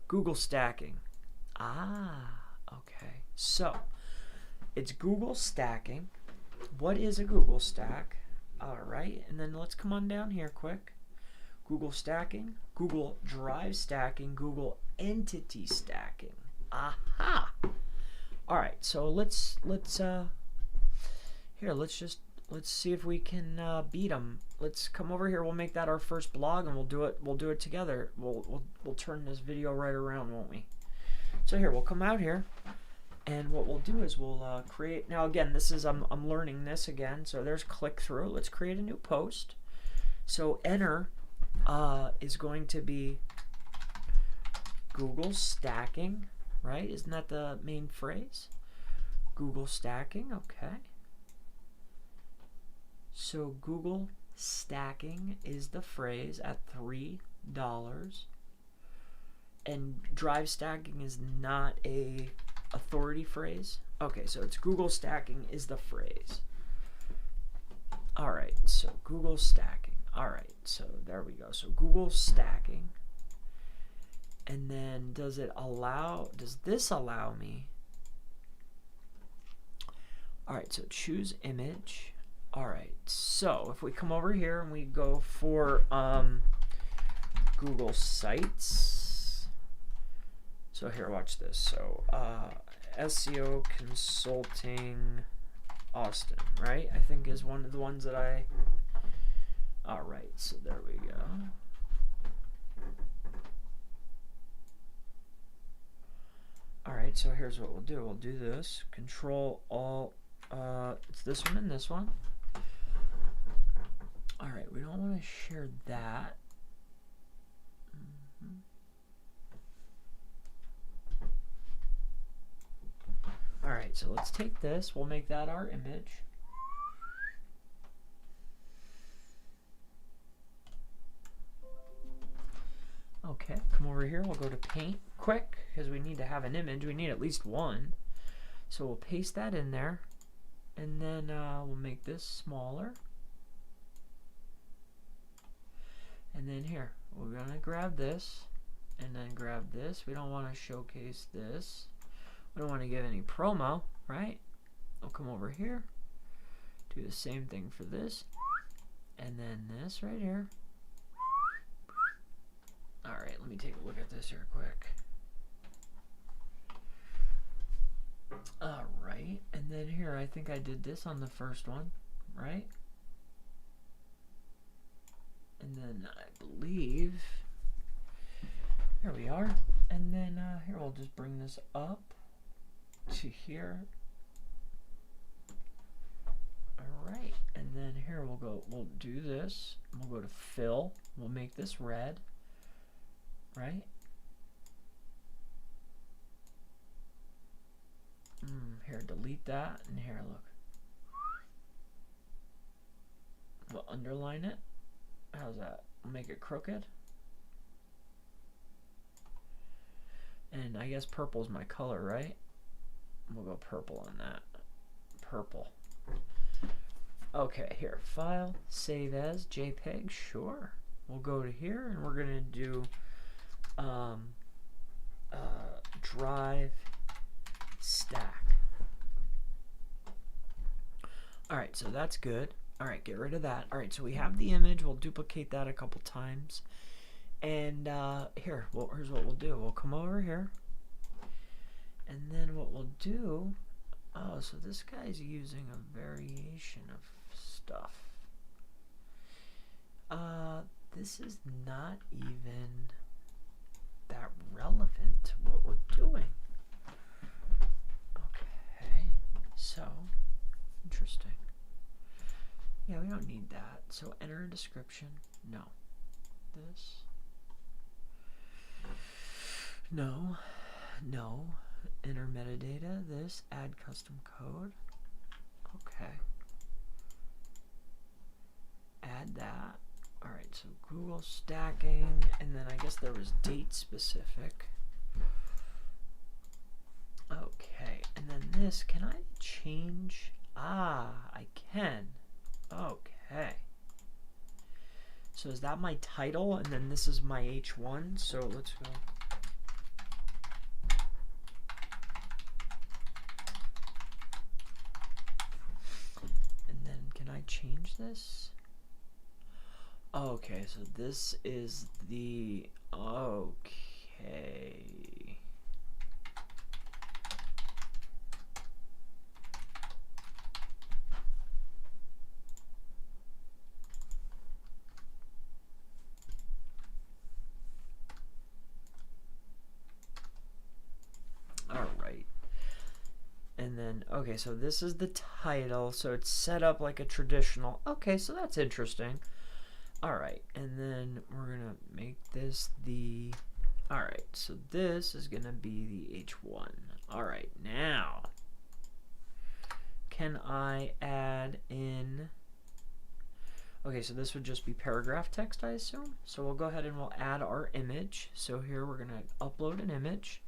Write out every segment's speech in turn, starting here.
Google stacking. Okay. So, it's Google stacking. What is a Google stack? Alright, and then let's come on down here quick. Google stacking, Google Drive stacking, Google entity stacking. Aha! Alright, so let's see if we can beat them. Let's come over here. We'll make that our first blog, and we'll do it together. We'll turn this video right around, won't we? So here, we'll come out here, and what we'll do is we'll create. Now again, this is I'm learning this again. So there's click through. Let's create a new post. So enter is going to be Google stacking, right? Isn't that the main phrase? Google stacking, okay. So Google stacking is the phrase at $3. And Drive stacking is not a authority phrase. Okay, so it's Google stacking is the phrase. Alright, so Google stacking. Alright, so there we go. So Google stacking. And then does this allow me? Alright, so choose image. Alright, so if we come over here and we go for Google Sites. So here, watch this. So SEO Consulting Austin, right? I think is one of the ones that I... Alright, so there we go. Alright, so here's what we'll do. We'll do this. Control Alt. It's this one and this one. Alright, we don't want to share that. Alright, so let's take this. We'll make that our image. Okay, come over here. We'll go to Paint quick because we need to have an image. We need at least one. So we'll paste that in there. And then we'll make this smaller. And then here, we're going to grab this and then grab this. We don't want to showcase this. We don't want to give any promo, right? We'll come over here, do the same thing for this, and then this right here. Alright, let me take a look at this here quick. Alright, and then here, I think I did this on the first one, right? And then I believe, here we are. And then here, we'll just bring this up to here. Alright, and then here we'll do this. We'll go to fill. We'll make this red, right? Here, delete that, and here, look. We'll underline it. How's that? We'll make it crooked. And I guess purple's my color, right? We'll go purple on that. Purple. Okay, here, file, save as, JPEG, sure. We'll go to here and we're gonna do drive stack. Alright, so that's good. Alright, get rid of that. Alright, so we have the image. We'll duplicate that a couple times. And here, well, here's what we'll do. We'll come over here. And then what we'll do, oh, so this guy's using a variation of stuff. This is not even that relevant to what we're doing. Okay, so, interesting. Yeah, we don't need that. So enter a description. No. This. No. No. Enter metadata. This. Add custom code. Okay. Add that. Alright, so Google stacking. And then I guess there was date specific. Okay. And then this. Can I change? Ah, I can. Okay. So is that my title? And then this is my H1. So let's go. I change this? Okay, so this is the, okay. All right. And then, okay, so this is the title. So it's set up like a traditional. Okay, so that's interesting. All right, and then we're going to make this the, all right, so this is going to be the H1. All right, now, can I add in, okay, so this would just be paragraph text, I assume. So we'll go ahead and we'll add our image. So here we're going to upload an image.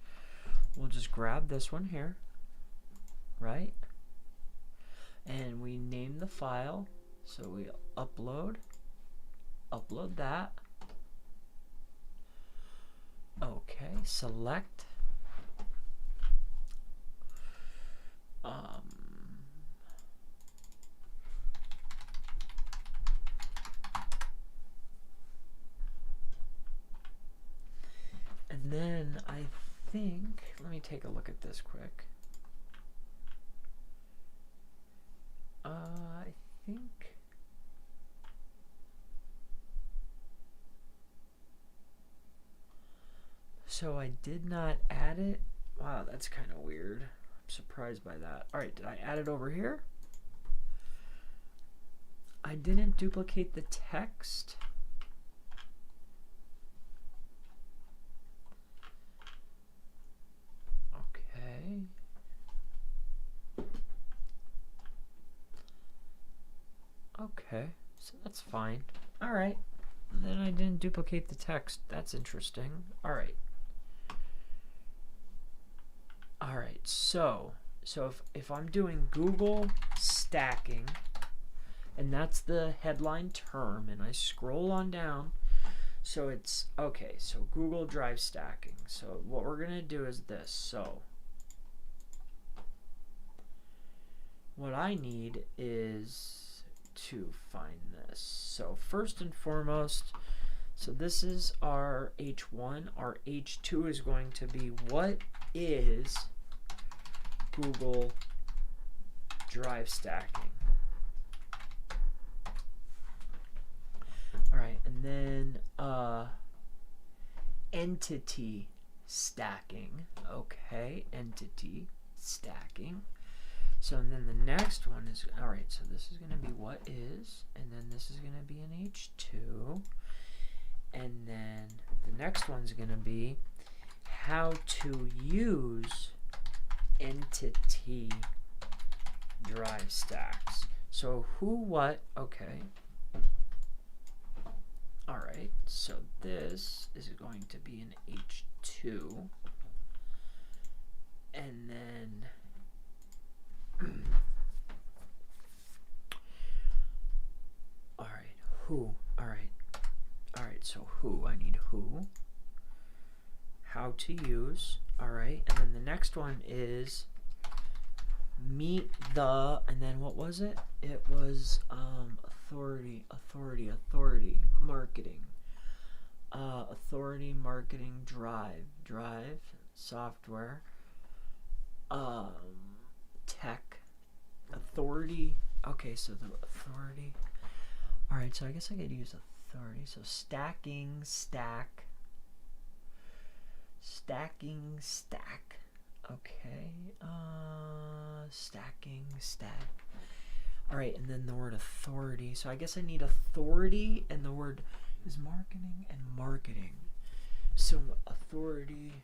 We'll just grab this one here, right? And we name the file. So we upload that. Okay, select. And then I think, let me take a look at this quick. I think, so I did not add it. Wow, that's kind of weird. I'm surprised by that. All right, did I add it over here? I didn't duplicate the text. Okay. Okay, so that's fine. All right. Then I didn't duplicate the text. That's interesting. All right. All right. So if I'm doing Google stacking, and that's the headline term, and I scroll on down, so it's okay. So Google Drive stacking. So what we're gonna do is this. So what I need is to find this. So first and foremost, so this is our H1. Our H2 is going to be, what is Google Drive stacking? All right, and then entity stacking. Okay, entity stacking. So and then the next one is, all right, so this is going to be what is, and then this is going to be an H2, and then the next one's going to be how to use entity drive stacks. So who, what, okay. All right, so this is going to be an H2, and then all right, who, all right, so who, I need who, how to use, all right, and then the next one is meet the, and then what was it? It was authority, marketing, authority, marketing, drive, software, tech, authority. Okay, so the authority. All right, so I guess I could use authority. So stacking, stack. Okay, stacking, stack. All right, and then the word authority. So I guess I need authority, and the word is marketing and marketing. So authority.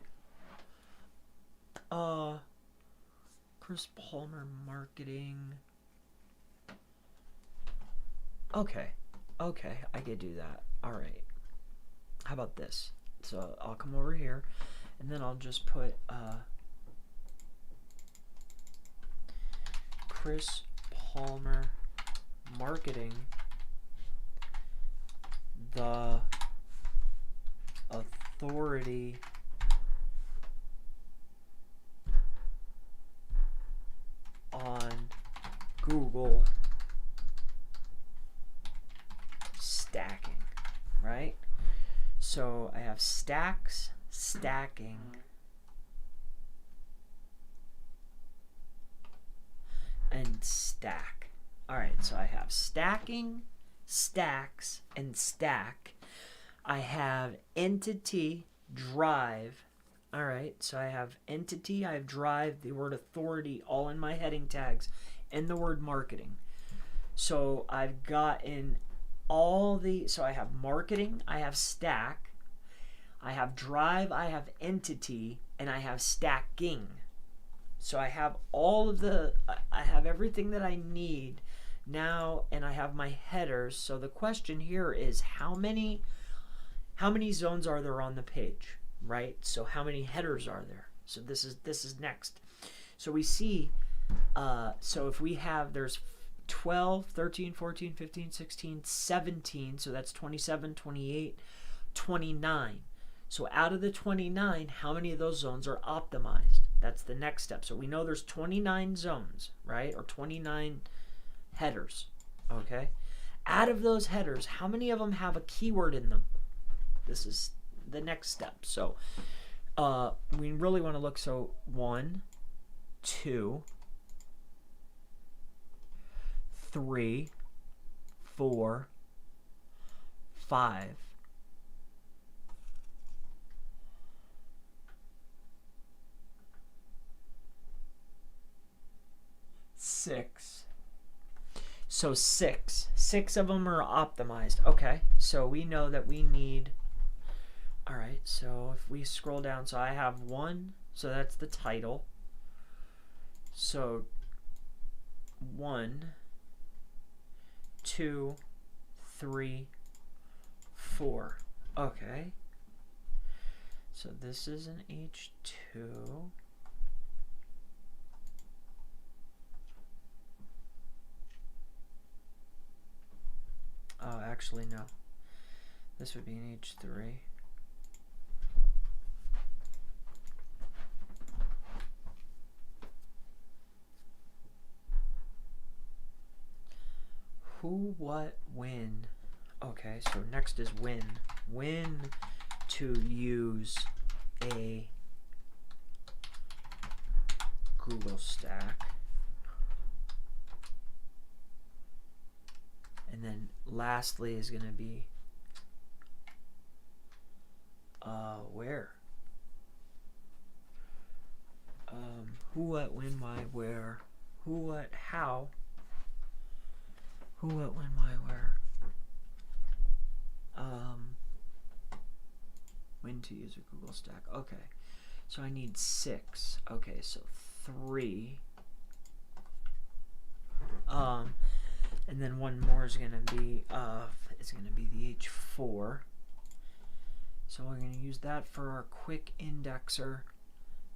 Chris Palmer marketing. Okay, I could do that. All right. How about this? So I'll come over here, and then I'll just put Chris Palmer marketing the authority on Google So I have stacks, stacking, and stack. All right, so I have stacking, stacks, and stack. I have entity, drive. All right, so I have entity, I have drive, the word authority, all in my heading tags, and the word marketing. So I've gotten all the, so I have marketing, I have stack, I have drive, I have entity, and I have stacking. So I have all of the, I have everything that I need now, and I have my headers. So the question here is how many zones are there on the page, right? So how many headers are there? So this is next. So we see, so if we have, there's 12, 13, 14, 15, 16, 17, so that's 27, 28, 29. So out of the 29, how many of those zones are optimized? That's the next step. So we know there's 29 zones, right? Or 29 headers, okay? Out of those headers, how many of them have a keyword in them? This is the next step. So we really want to look, so 1, 2, 3, 4, 5, 6. So 6 of them are optimized. Okay, so we know that we need, all right, so if we scroll down, so I have 1, so that's the title. So 1, 2, 3, 4. Okay, so this is an H2. Oh, actually, no. This would be an H3. Who, what, when. Okay, so next is when. When to use a Google stack. And then lastly is going to be where. Who, what, when, why, where. Who, what, how. Who, what, when, why, where. When to use a Google stack. Okay, so I need 6. Okay, so 3. And then one more is gonna be the H4. So we're gonna use that for our quick indexer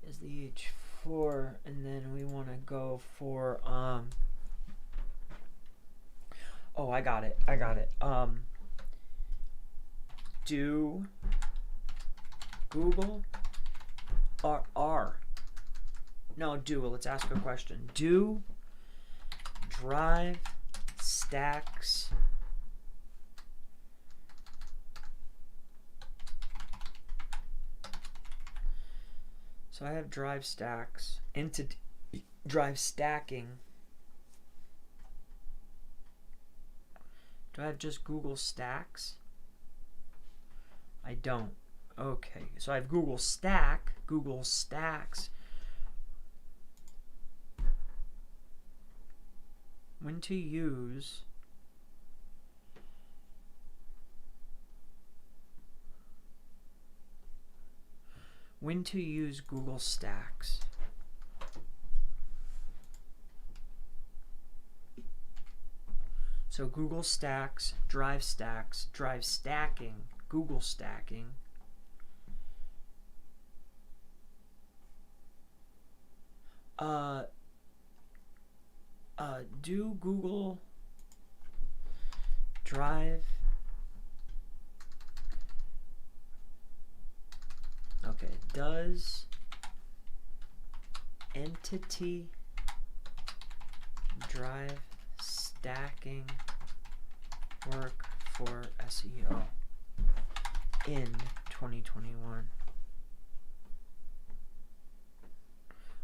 is the H4, and then we want to go for oh, I got it. Do Google let's ask a question. Do drive stacks so I have drive stacks into drive stacking. Do I have just Google stacks? I don't. Okay, so I have Google stack, Google stacks. When to use Google stacks. So Google stacks, drive stacking, Google stacking. Do Google Drive. Okay, does entity drive stacking work for SEO? in 2021.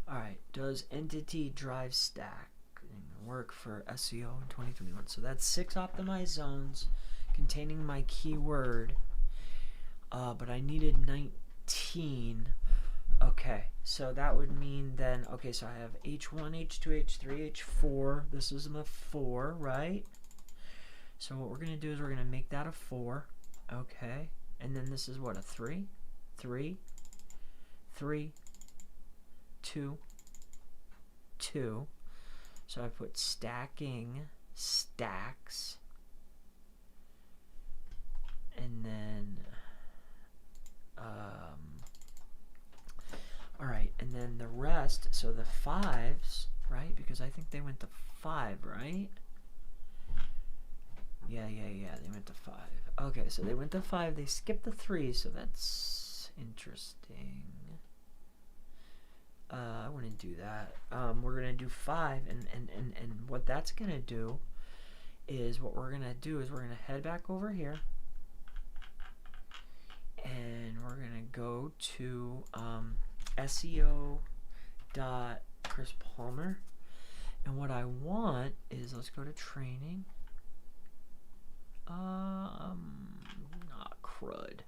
Alright, does entity drive stack work for SEO in 2021? So that's 6 optimized zones containing my keyword, but I needed 19. Okay, so that would mean then, okay, so I have H1, H2, H3, H4. This is the 4, right? So what we're going to do is we're going to make that a 4. Okay, and then this is what, a 3? 3, 3, 2, 2. So I put stacking, stacks, and then, all right, and then the rest, so the 5s, right? Because I think they went to 5, right? Yeah, they went to 5. Okay, so they went to 5, they skipped the 3, so that's interesting. I wouldn't do that. We're gonna do 5, and what that's gonna do is we're gonna head back over here, and we're gonna go to SEO.Chris Palmer, and what I want is, let's go to training. Crud.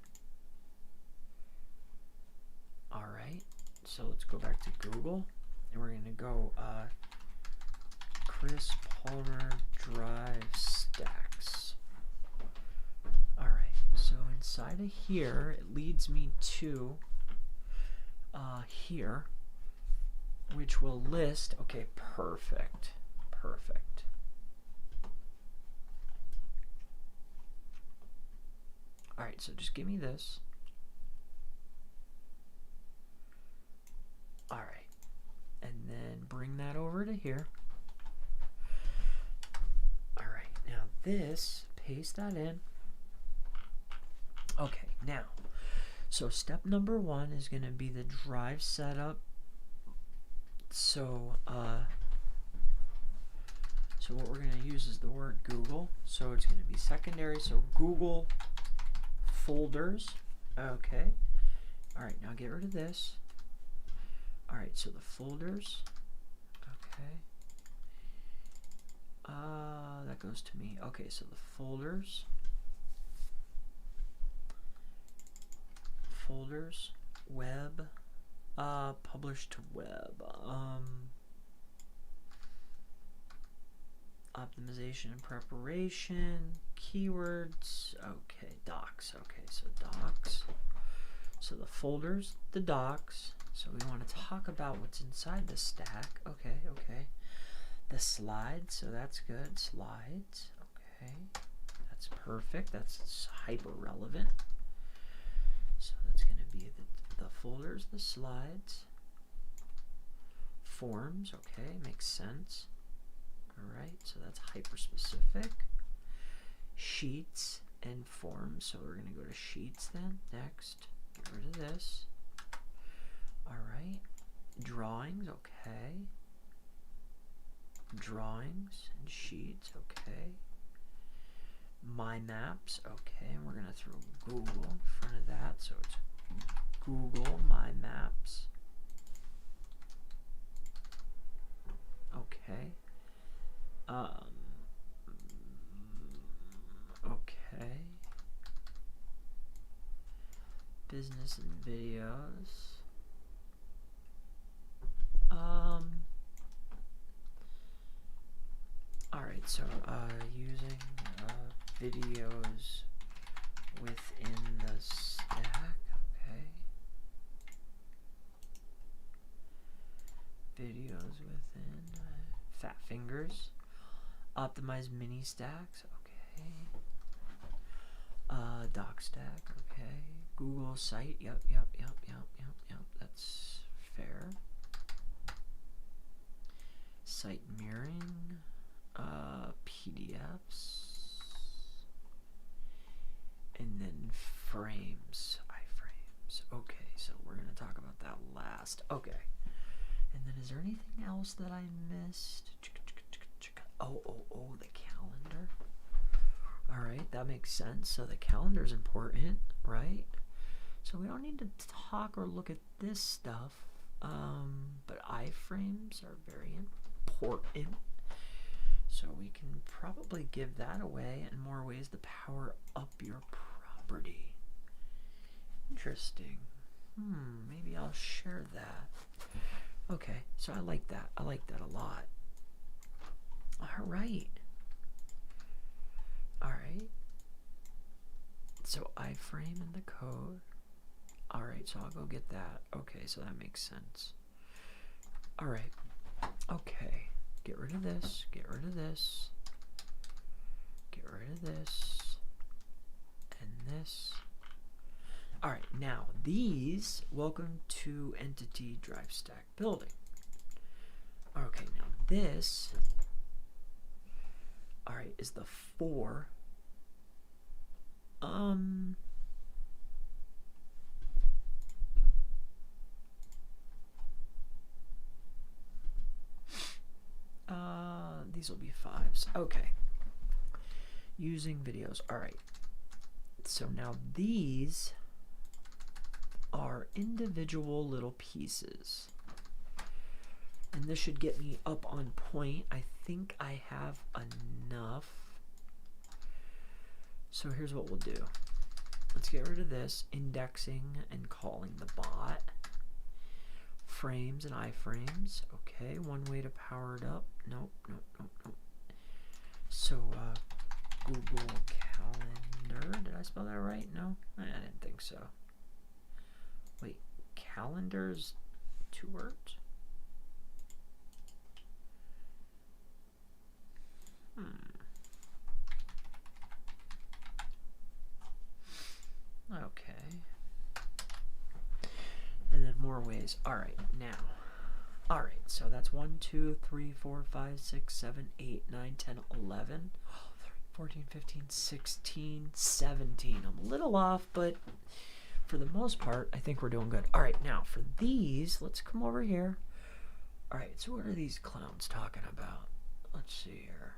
All right. So let's go back to Google, and we're going to go Chris Palmer Drive Stacks. All right, so inside of here, it leads me to here, which will list, okay, perfect. All right, so just give me this. All right, and then bring that over to here. All right, now this, paste that in. Okay, now, so step number 1 is going to be the drive setup. So, so what we're going to use is the word Google. So it's going to be secondary. So Google folders. Okay. All right, now get rid of this. All right, so the folders. Okay. That goes to me. Okay, so the folders. Web, publish to web, optimization and preparation, keywords, okay, docs, okay, so docs, so the folders, the docs, so we want to talk about what's inside the stack, okay, the slides, so that's good, slides, okay, that's perfect, that's hyper relevant. So that's going to be the folders, the slides, forms, okay, makes sense. All right, so that's hyper specific. Sheets and forms, so we're going to go to sheets then. Next, get rid of this. All right, drawings, okay. Drawings and sheets, okay. My maps, okay, and we're going to throw Google in front of that, so it's Google My Maps. Okay. Okay. Business and videos. Alright, so using videos within the stack, okay. Videos within fat fingers. Optimize mini stacks, okay. Doc stack, okay. Google site, yep, that's fair. Site mirroring, PDFs, and then frames, iframes. Okay, so we're going to talk about that last. Okay. And then is there anything else that I missed? Oh, the calendar. All right, that makes sense. So the calendar is important, right? So we don't need to talk or look at this stuff, but iframes are very important. So we can probably give that away in more ways to power up your property. Interesting. Maybe I'll share that. Okay, so I like that. I like that a lot. All right. All right. So iframe in the code. All right, so I'll go get that. Okay, so that makes sense. All right. Okay. Get rid of this. Get rid of this. Get rid of this. And this. All right, now these, welcome to Entity Drive Stack Building. Okay, now this, all right, is the 4. These will be 5s. Okay. Using videos. All right. So now these are individual little pieces. And this should get me up on point. I think I have enough. So here's what we'll do. Let's get rid of this indexing and calling the bot. Frames and iframes. Okay, one way to power it up. Nope. So Google Calendar. Did I spell that right? No, I didn't think so. Wait, calendars, 2 words? Okay. And then more ways. All right, now. All right, so that's 1, 2, 3, 4, 5, 6, 7, 8, 9, 10, 11, 14, 15, 16, 17. I'm a little off, but for the most part, I think we're doing good. All right, now for these, let's come over here. All right, so what are these clowns talking about? Let's see here.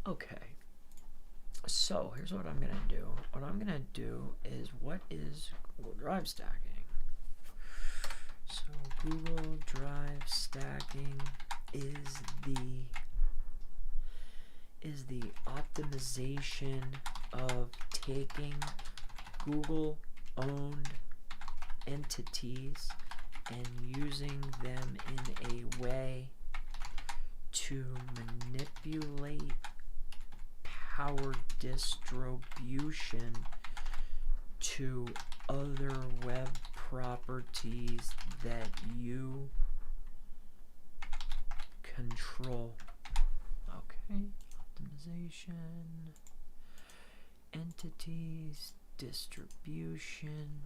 Okay, so here's what I'm gonna do. What I'm gonna do is, what is Google Drive stacking? So Google Drive stacking is the optimization of taking Google owned entities and using them in a way to manipulate power distribution to other web properties that you control. Okay, optimization, entities, distribution,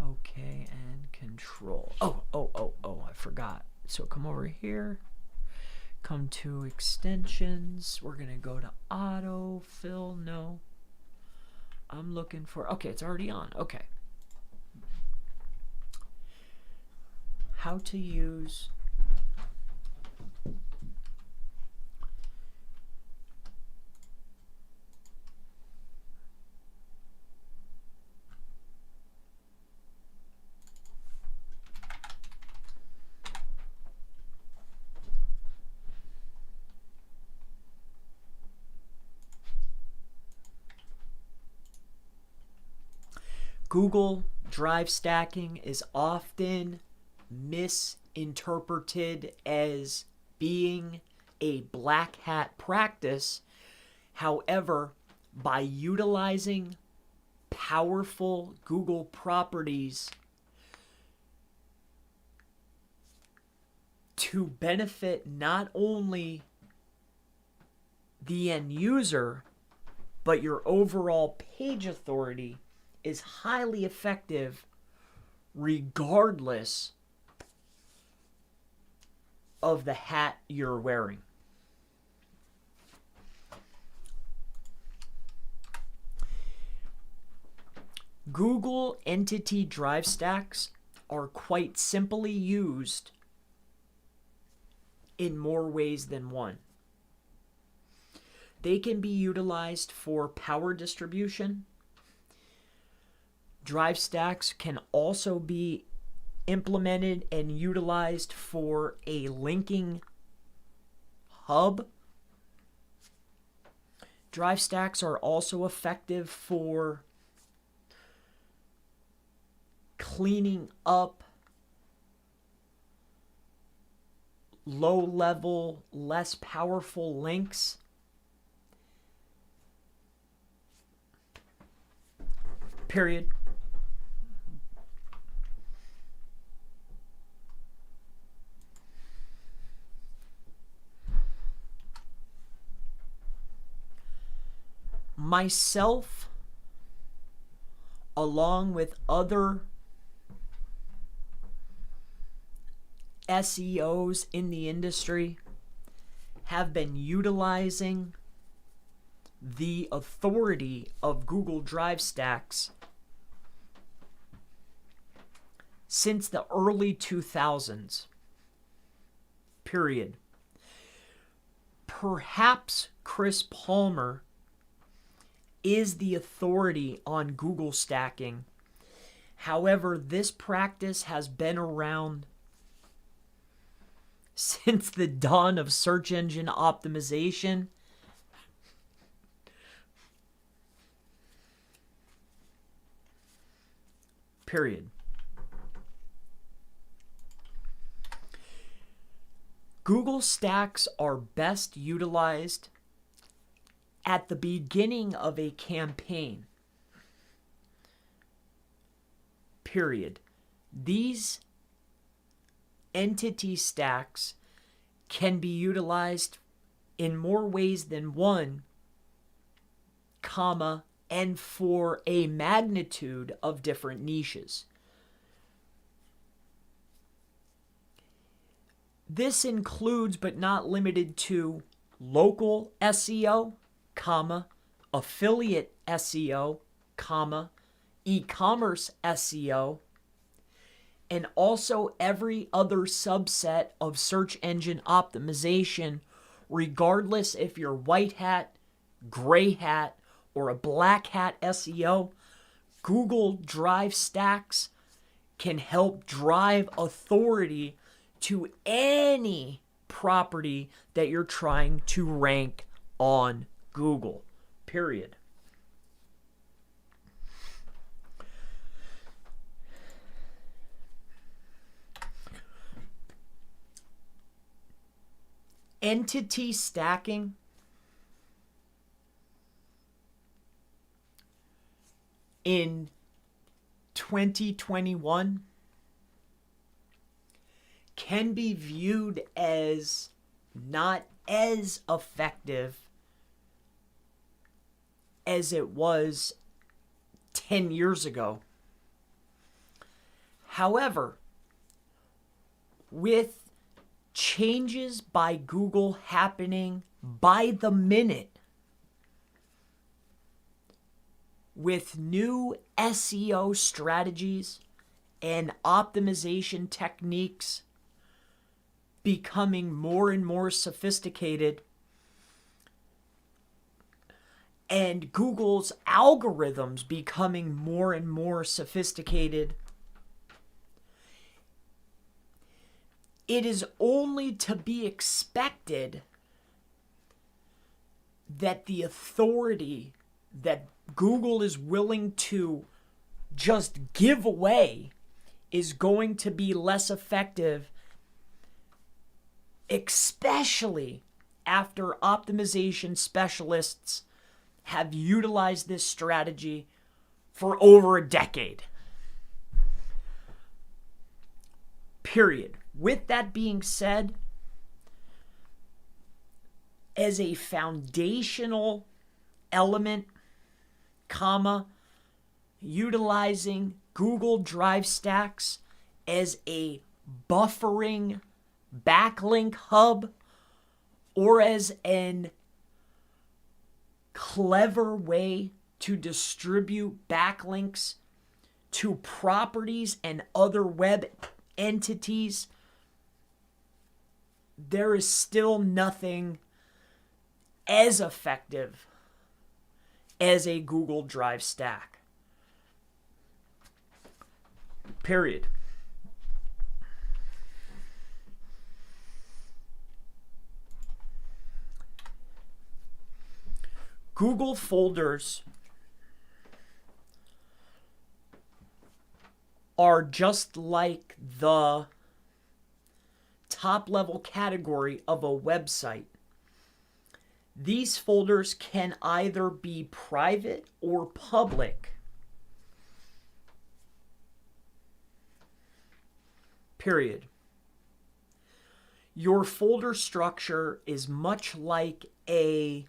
okay, and control. Oh, I forgot. So come over here, come to extensions. We're gonna go to autofill. No, I'm looking for, okay, it's already on. Okay, how to use Google Drive stacking is often misinterpreted as being a black hat practice. However, by utilizing powerful Google properties to benefit not only the end user, but your overall page authority, is highly effective regardless of the hat you're wearing. Google entity drive stacks are quite simply used in more ways than one. They can be utilized for power distribution. Drive stacks can also be implemented and utilized for a linking hub. Drive stacks are also effective for cleaning up low-level, less powerful links. Period. Myself, along with other SEOs in the industry, have been utilizing the authority of Google Drive Stacks since the early 2000s. Period. Perhaps Chris Palmer is the authority on Google stacking. However, this practice has been around since the dawn of search engine optimization. Period. Google stacks are best utilized at the beginning of a campaign. Period. These entity stacks can be utilized in more ways than one, comma, and for a magnitude of different niches. This includes, but not limited to, local SEO, comma, affiliate SEO, comma, e-commerce SEO, and also every other subset of search engine optimization, regardless if you're white hat, gray hat, or a black hat SEO. Google Drive Stacks can help drive authority to any property that you're trying to rank on Google. Period. Entity stacking in 2021 can be viewed as not as effective as it was 10 years ago. However, with changes by Google happening by the minute, with new SEO strategies and optimization techniques becoming more and more sophisticated, and Google's algorithms becoming more and more sophisticated, it is only to be expected that the authority that Google is willing to just give away is going to be less effective, especially after optimization specialists have utilized this strategy for over a decade. Period. With that being said, as a foundational element, comma, utilizing Google Drive Stacks as a buffering backlink hub, or as an clever way to distribute backlinks to properties and other web entities, there is still nothing as effective as a Google Drive stack. Period. Google folders are just like the top level category of a website. These folders can either be private or public. Period. Your folder structure is much like a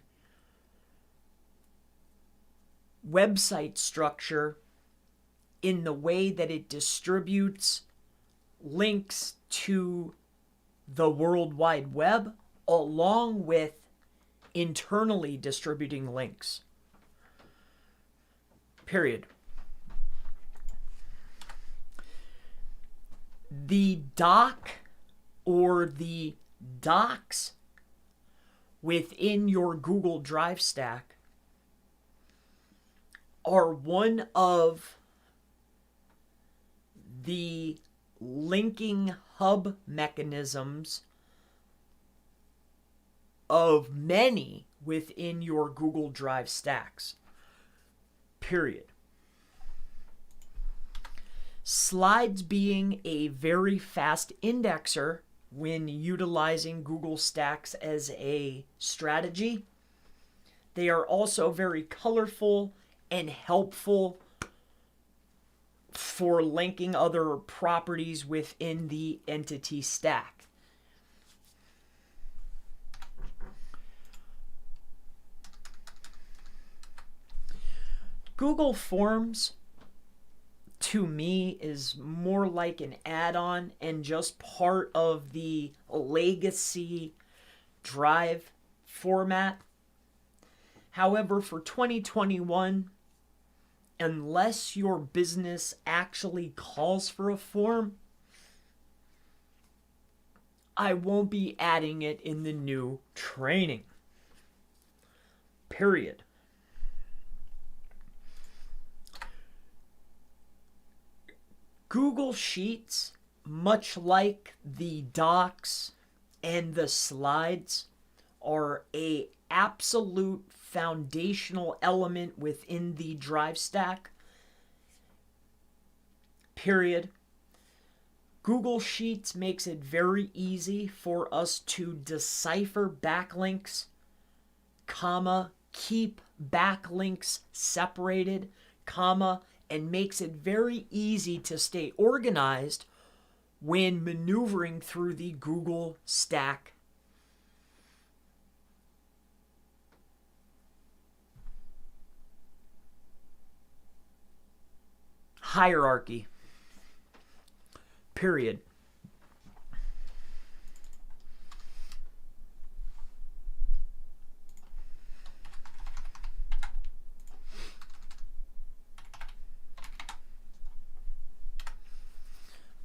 website structure in the way that it distributes links to the World Wide Web along with internally distributing links. Period. The doc or the docs within your Google Drive stack are one of the linking hub mechanisms of many within your Google Drive stacks. Period. Slides being a very fast indexer when utilizing Google Stacks as a strategy. They are also very colorful and helpful for linking other properties within the entity stack. Google Forms, to me, is more like an add-on and just part of the legacy Drive format. However, for 2021, unless your business actually calls for a form, I won't be adding it in the new training. Period. Google Sheets, much like the docs and the slides, are a absolute foundational element within the Drive stack. Period. Google Sheets makes it very easy for us to decipher backlinks, comma, keep backlinks separated, comma, and makes it very easy to stay organized when maneuvering through the Google Stack hierarchy. Period.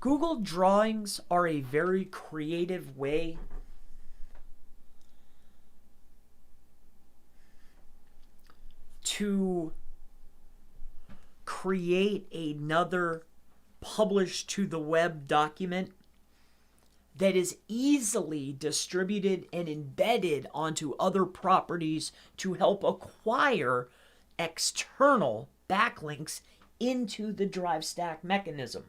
Google Drawings are a very creative way to create another published to the web document that is easily distributed and embedded onto other properties to help acquire external backlinks into the Drive stack mechanism.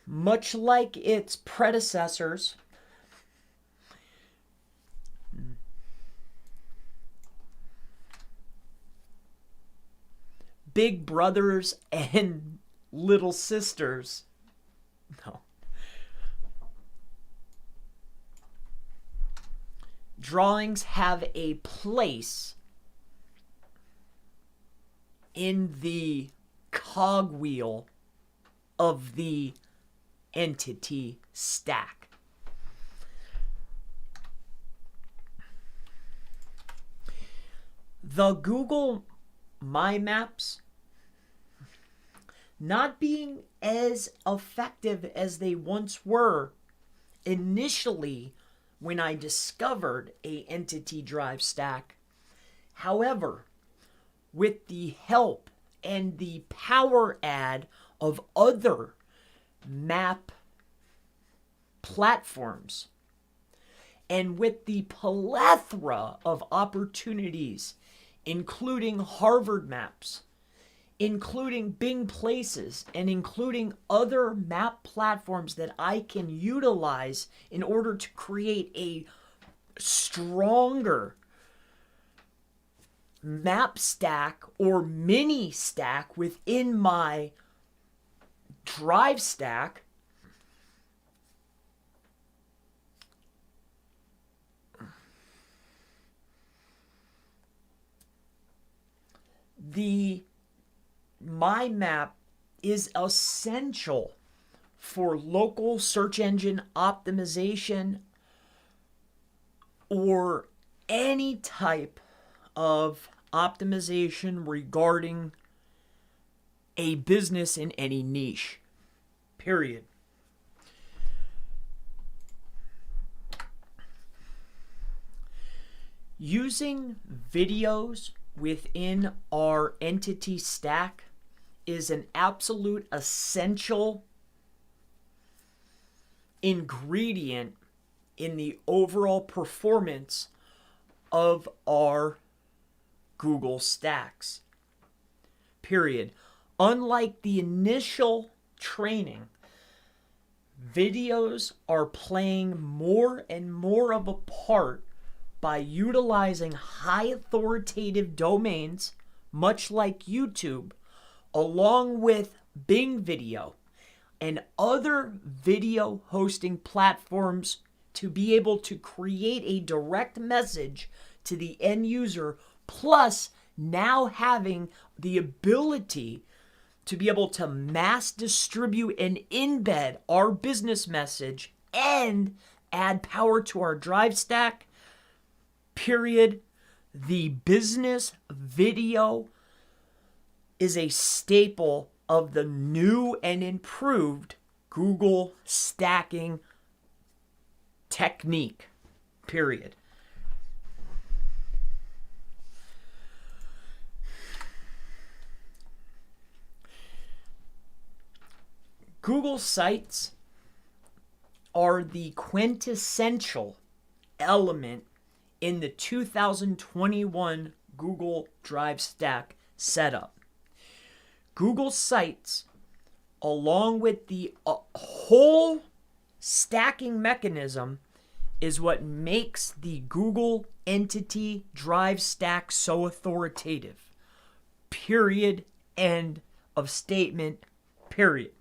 Much like its predecessors, big brothers and little sisters, no. Drawings have a place in the cogwheel of the entity stack. The Google My Maps, not being as effective as they once were initially when I discovered a entity drive stack. However, with the help and the power add of other map platforms, and with the plethora of opportunities, including Harvard Maps, including Bing Places, and including other map platforms that I can utilize in order to create a stronger map stack or mini stack within my drive stack, my map is essential for local search engine optimization or any type of optimization regarding a business in any niche. Period. Using videos within our entity stack is an absolute essential ingredient in the overall performance of our Google stacks. Period. Unlike the initial training, videos are playing more and more of a part by utilizing high authoritative domains, much like YouTube, along with Bing Video and other video hosting platforms to be able to create a direct message to the end user, plus now having the ability to be able to mass distribute and embed our business message and add power to our drive stack. Period. The business video is a staple of the new and improved Google stacking technique. Period. Google Sites are the quintessential element in the 2021 Google Drive Stack setup. Google Sites, along with the whole stacking mechanism, is what makes the Google Entity Drive Stack so authoritative. Period. End of statement. Period.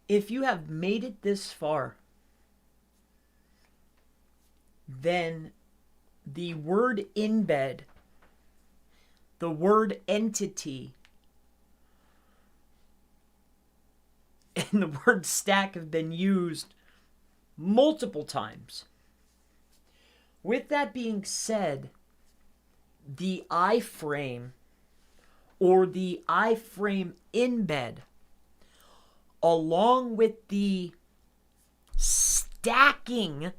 If you have made it this far, then the word embed, the word entity, and the word stack have been used multiple times. With that being said, the iframe or the iframe embed, along with the stacking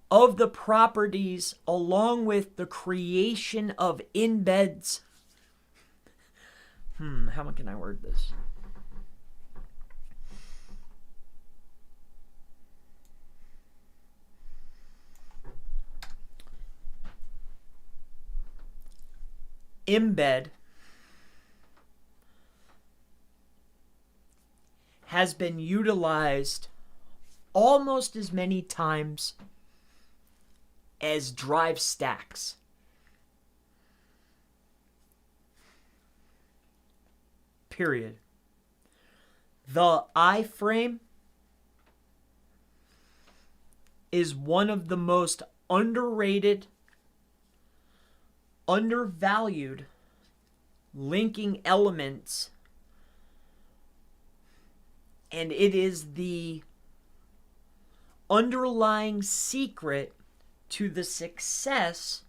of the properties, along with the creation of embeds. How can I word this? Embed has been utilized almost as many times as drive stacks. Period. The iframe is one of the most underrated, undervalued linking elements, and it is the underlying secret to the success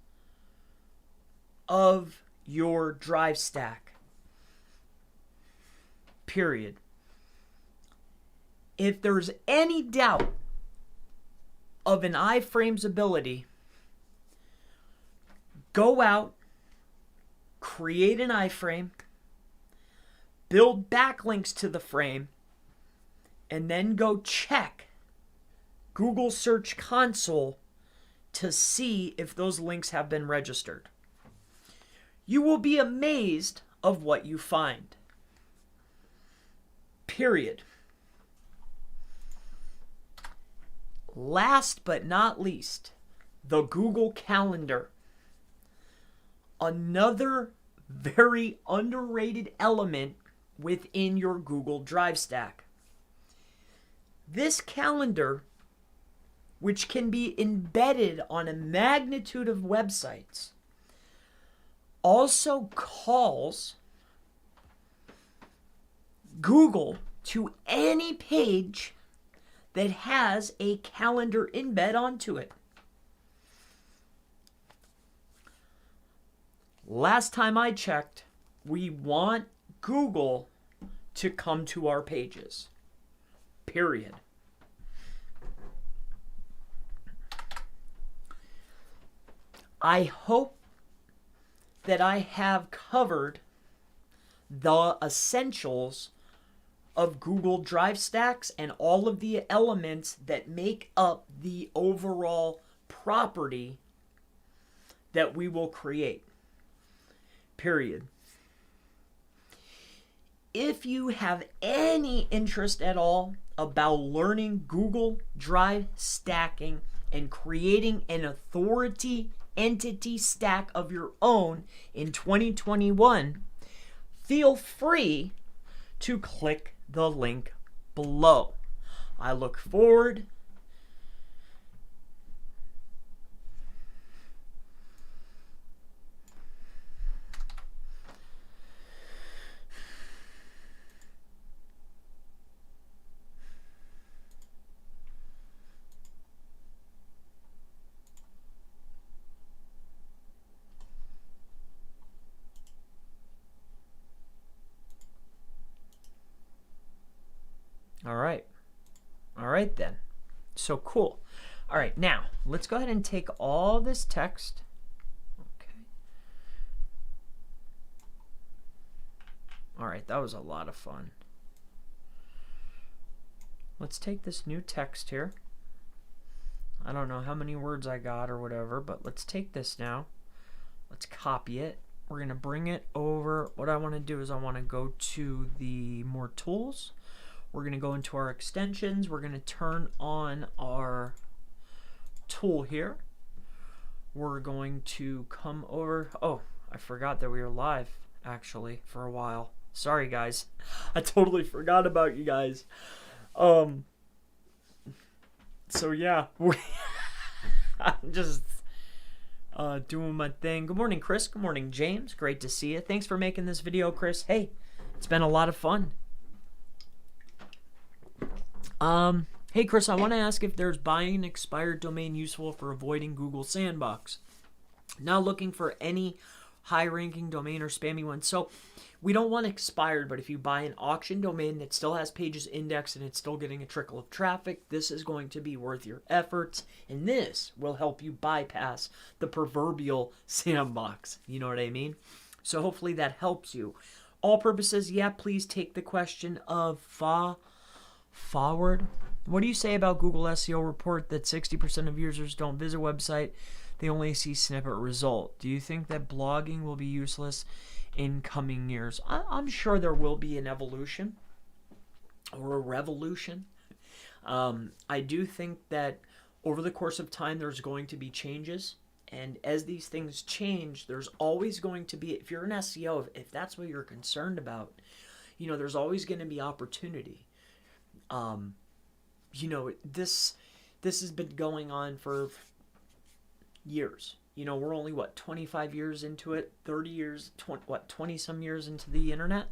of your drive stack. Period. If there's any doubt of an iframe's ability, go out, create an iframe, build backlinks to the frame, and then go check Google Search Console to see if those links have been registered. You will be amazed of what you find. Period. Last but not least, the Google Calendar. Another very underrated element within your Google Drive stack. This calendar, which can be embedded on a magnitude of websites, also calls Google to any page that has a calendar embed onto it. Last time I checked, we want Google to come to our pages. Period. I hope that I have covered the essentials of Google Drive stacks and all of the elements that make up the overall property that we will create. Period. If you have any interest at all about learning Google Drive stacking and creating an authority entity stack of your own in 2021, feel free to click the link below. I look forward All right then. So cool. All right, now let's go ahead and take all this text. Okay. All right, that was a lot of fun. Let's take this new text here. I don't know how many words I got or whatever, but let's take this now. Let's copy it. We're going to bring it over. What I want to do is I want to go to the more tools. We're going to go into our extensions. We're going to turn on our tool here. We're going to come over. Oh, I forgot that we were live actually for a while. Sorry guys. I totally forgot about you guys. So yeah, I'm just doing my thing. Good morning, Chris. Good morning, James. Great to see you. Thanks for making this video, Chris. Hey, it's been a lot of fun. Hey Chris, I want to ask if there's buying an expired domain useful for avoiding Google Sandbox. Not looking for any high-ranking domain or spammy one. So we don't want expired, but if you buy an auction domain that still has pages indexed and it's still getting a trickle of traffic, this is going to be worth your efforts, and this will help you bypass the proverbial sandbox. You know what I mean? So hopefully that helps you. All purposes, yeah, please take the question of forward. What do you say about Google SEO report that 60% of users don't visit website, they only see snippet result? Do you think that blogging will be useless in coming years? I'm sure there will be an evolution or a revolution. I do think that over the course of time there's going to be changes, and as these things change, there's always going to be, if you're an SEO, if that's what you're concerned about, you know, there's always going to be opportunity. You know, this this has been going on for years. You know, we're only, what, 25 years into it, 30 years, 20 some years into the internet.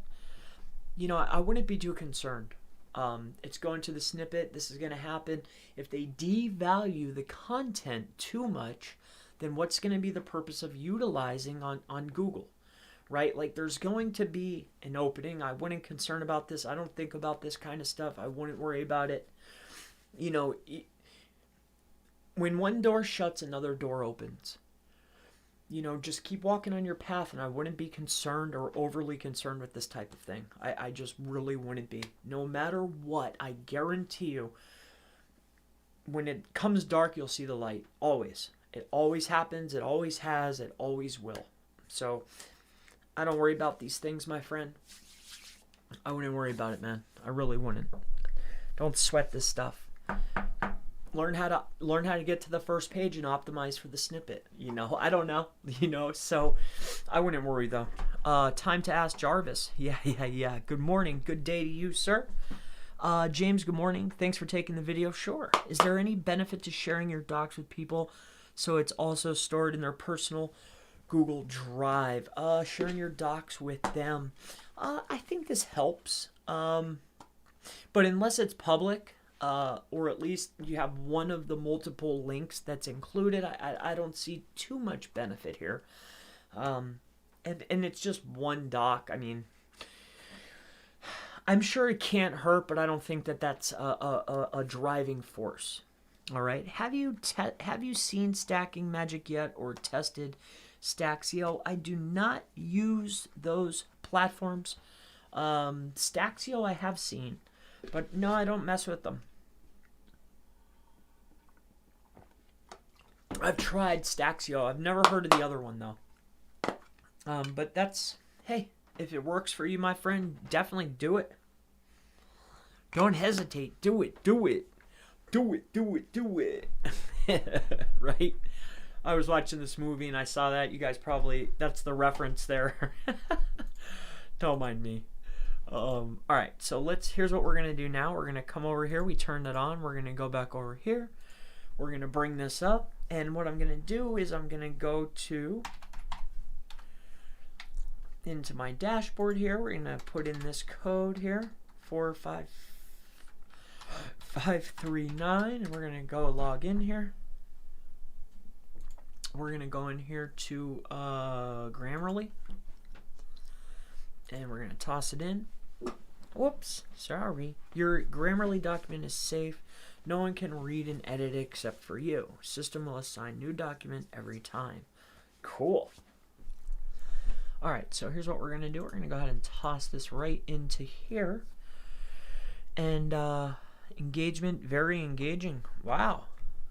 You know, I wouldn't be too concerned. It's going to the snippet. This is going to happen. If they devalue the content too much, then what's going to be the purpose of utilizing on Google, right? Like, there's going to be an opening. I wouldn't concern about this. I don't think about this kind of stuff. I wouldn't worry about it. You know, when one door shuts, another door opens. You know, just keep walking on your path, and I wouldn't be concerned or overly concerned with this type of thing. I just really wouldn't be. No matter what, I guarantee you, when it comes dark, you'll see the light. Always. It always happens. It always has. It always will. So, I don't worry about these things, my friend. I wouldn't worry about it, man. I really wouldn't. Don't sweat this stuff. Learn how to get to the first page and optimize for the snippet. You know, I don't know. You know, so I wouldn't worry though. Time to ask Jarvis. Yeah. Good morning. Good day to you, sir. James, good morning. Thanks for taking the video. Sure. Is there any benefit to sharing your docs with people so it's also stored in their personal Google Drive? Sharing your docs with them. I think this helps. But unless it's public, or at least you have one of the multiple links that's included, I don't see too much benefit here. And it's just one doc. I mean, I'm sure it can't hurt, but I don't think that that's a driving force. All right. Have you seen Stacking Magic yet, or tested Stack SEO? I do not use those platforms. Stack SEO I have seen, but no, I don't mess with them. I've tried Stack SEO. I've never heard of the other one though. But that's, hey, if it works for you, my friend, definitely do it. Don't hesitate. Do it. Do it. Do it. Do it. Do it. Right? I was watching this movie and I saw that. You guys probably, that's the reference there. Don't mind me. All right, so here's what we're going to do now. We're going to come over here. We turned it on. We're going to go back over here. We're going to bring this up. And what I'm going to do is I'm going to go into my dashboard here. We're going to put in this code here, 45539, and we're going to go log in here. We're going to go in here to Grammarly, and we're going to toss it in. Whoops, sorry. Your Grammarly document is safe. No one can read and edit it except for you. System will assign new document every time. Cool. All right, so here's what we're going to do. We're going to go ahead and toss this right into here. And engagement, very engaging. Wow.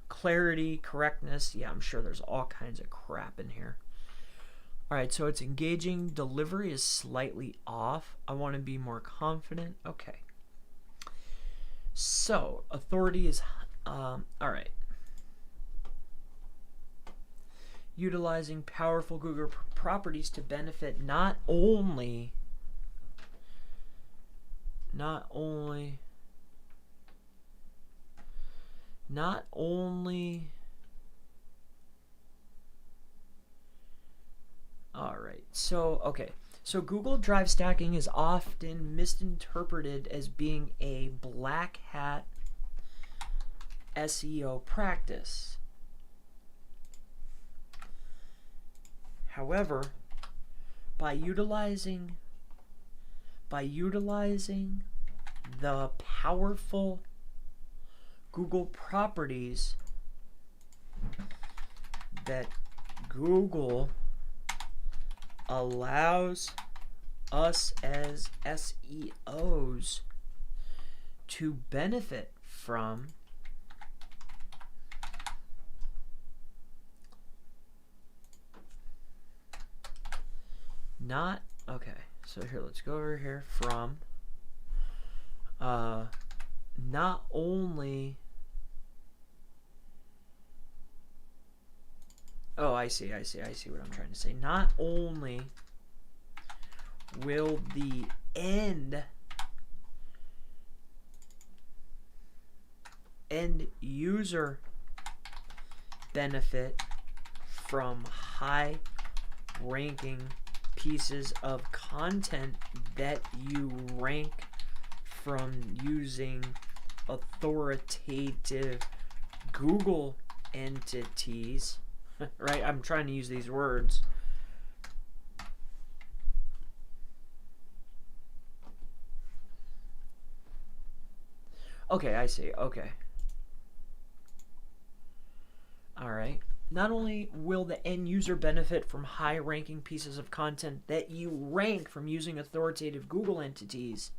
Clarity, correctness. Yeah, I'm sure there's all kinds of crap in here. All right, so it's engaging. Delivery is slightly off. I want to be more confident. Okay. So, authority is, all right. Utilizing powerful Google properties to benefit not only all right, so, okay. So Google Drive stacking is often misinterpreted as being a black hat SEO practice. However, by utilizing the powerful Google properties that Google allows us as SEOs to benefit from, not, okay, so here, let's go over here from, not only, oh, I see what I'm trying to say. Not only will the end end user benefit from high ranking pieces of content that you rank from using authoritative Google entities, right? I'm trying to use these words. Okay, I see. Okay. All right. Not only will the end user benefit from high ranking pieces of content that you rank from using authoritative Google entities,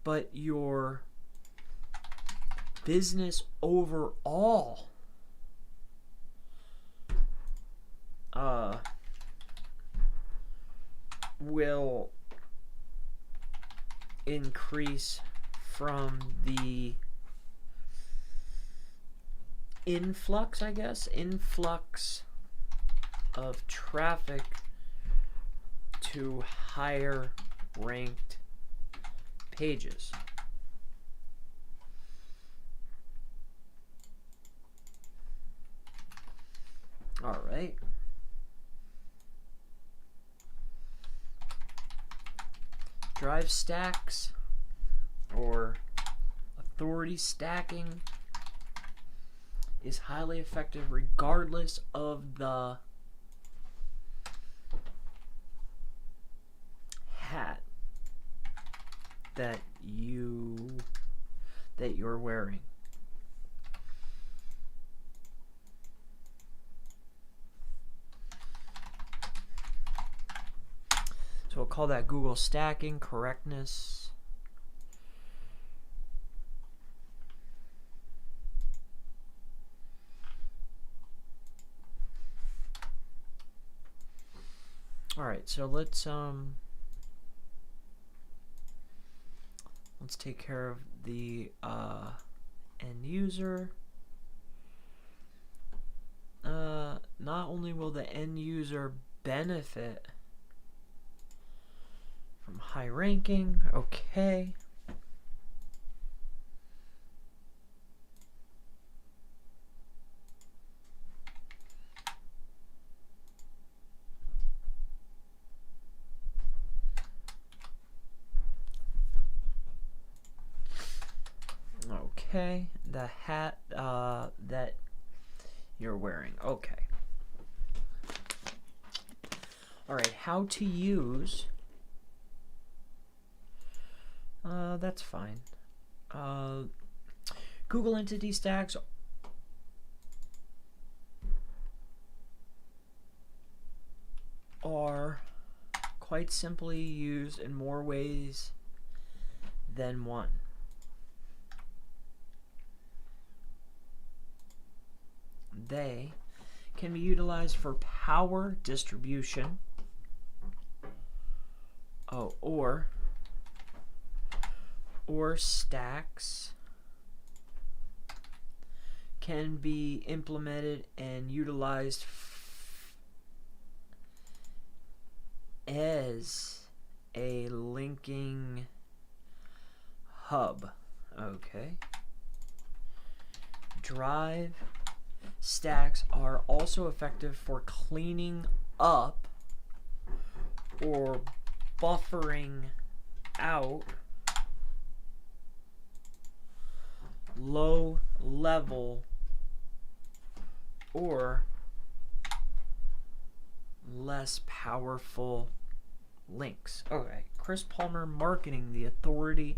but your business overall will increase from the influx, I guess, influx of traffic to higher ranked pages. All right. Drive stacks or authority stacking is highly effective regardless of the hat that you're wearing. So we'll call that Google stacking correctness. All right, so let's take care of the end user. Not only will the end user benefit from high ranking, okay. Okay, the hat that you're wearing. Okay. All right, how to use. That's fine. Google entity stacks are quite simply used in more ways than one. They can be utilized for power distribution, or stacks can be implemented and utilized as a linking hub. Okay. Drive stacks are also effective for cleaning up or buffering out low level or less powerful links. Okay, Chris Palmer Marketing, the authority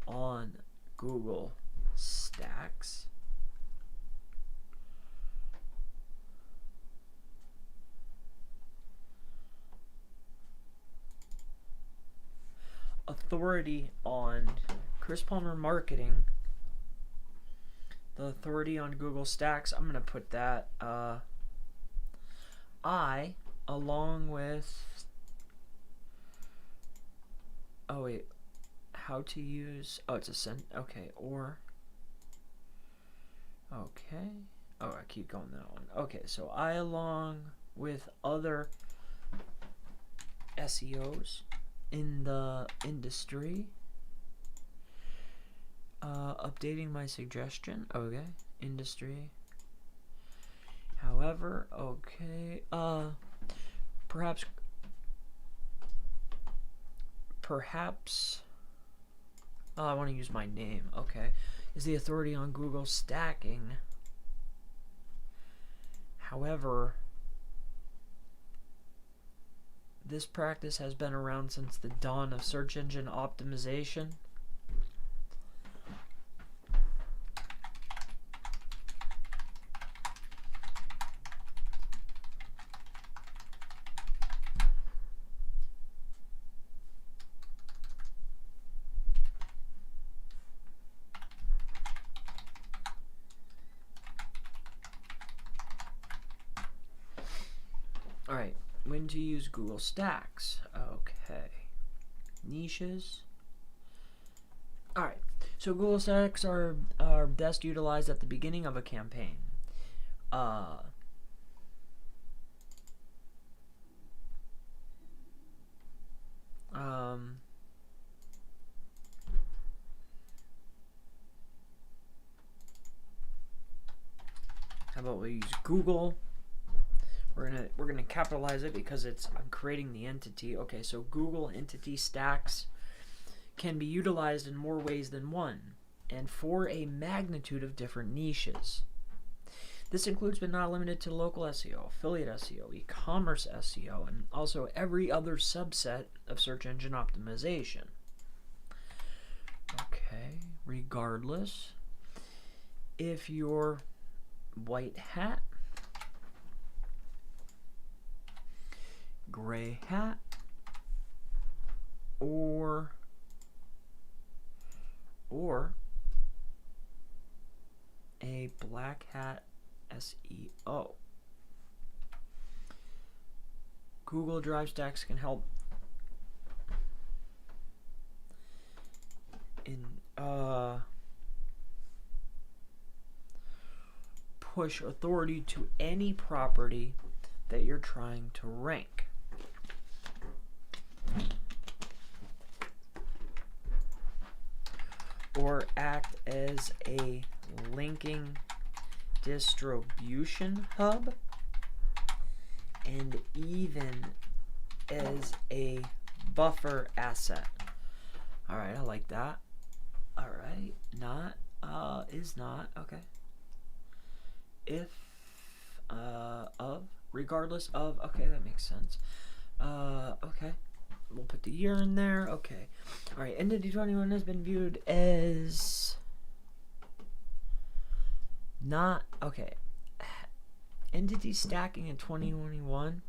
on Google Stacks. Authority on Chris Palmer Marketing, the authority on Google Stacks. I'm going to put that I, along with, oh wait, how to use, oh, it's a send, okay, or, okay, oh, I keep going that one. Okay, so I, along with other SEOs, in the industry. Updating my suggestion. Okay. Industry. However, okay. Perhaps I want to use my name. Okay. Is the authority on Google stacking. However, this practice has been around since the dawn of search engine optimization. Alright, when to use Google Stacks. Okay. Niches. Alright, so Google Stacks are best utilized at the beginning of a campaign. How about we use Google? We're gonna capitalize it because I'm creating the entity. Okay, so Google Entity Stacks can be utilized in more ways than one, and for a magnitude of different niches. This includes but not limited to local SEO, affiliate SEO, e-commerce SEO, and also every other subset of search engine optimization. Okay, regardless, if you're white hat, gray hat, or a black hat SEO. Google Drive Stacks can help in push authority to any property that you're trying to rank. Or act as a linking distribution hub, and even as a buffer asset. Alright, I like that. Alright, not, is not, okay. If, of, regardless of, okay, that makes sense. Okay. We'll put the year in there. Okay. Alright, Entity 21 has been viewed as not, okay. Entity stacking in 2021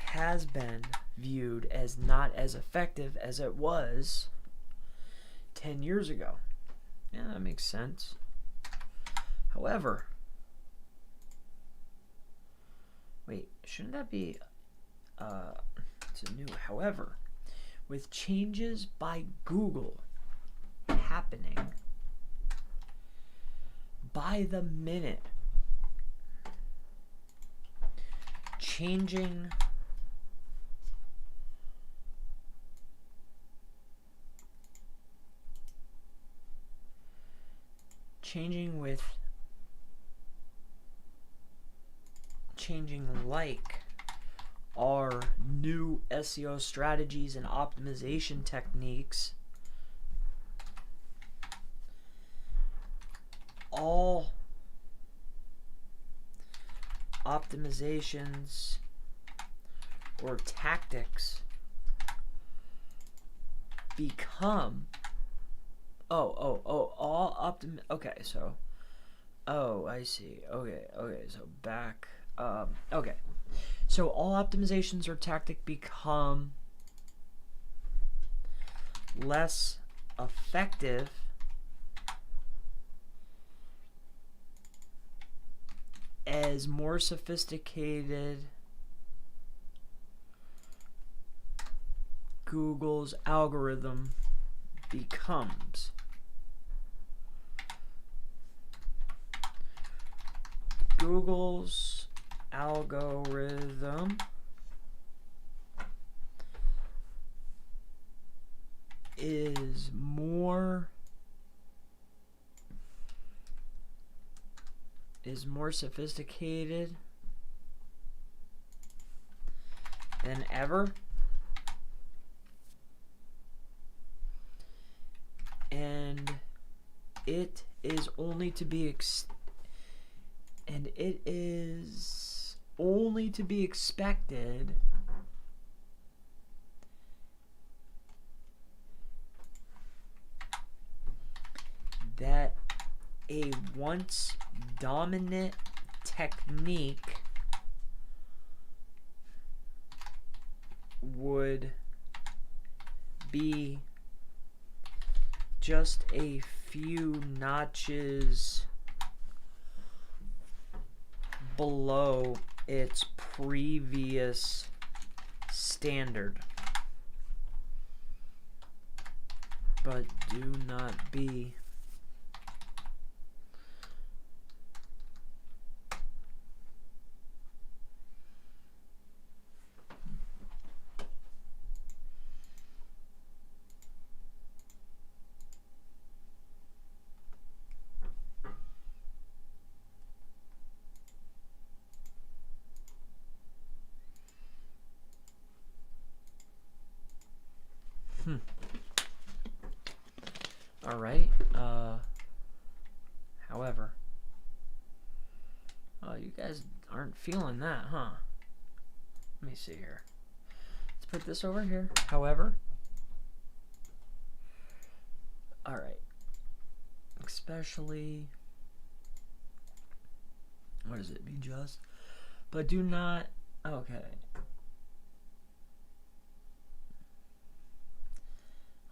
has been viewed as not as effective as it was 10 years ago. Yeah, that makes sense. However, wait, shouldn't that be, it's a new, however, with changes by Google happening by the minute, changing like our new SEO strategies and optimization techniques, all optimizations or tactics become okay, so I see. Okay, so back okay. So all optimizations or tactic become less effective as more sophisticated Google's algorithm becomes. Google's algorithm is more sophisticated than ever, and it is only to be expected that a once dominant technique would be just a few notches below its previous standard, but do not be all right. However, oh, you guys aren't feeling that, huh? Let me see here. Let's put this over here. However, all right. Especially, what does it be? Just, but do not. Okay.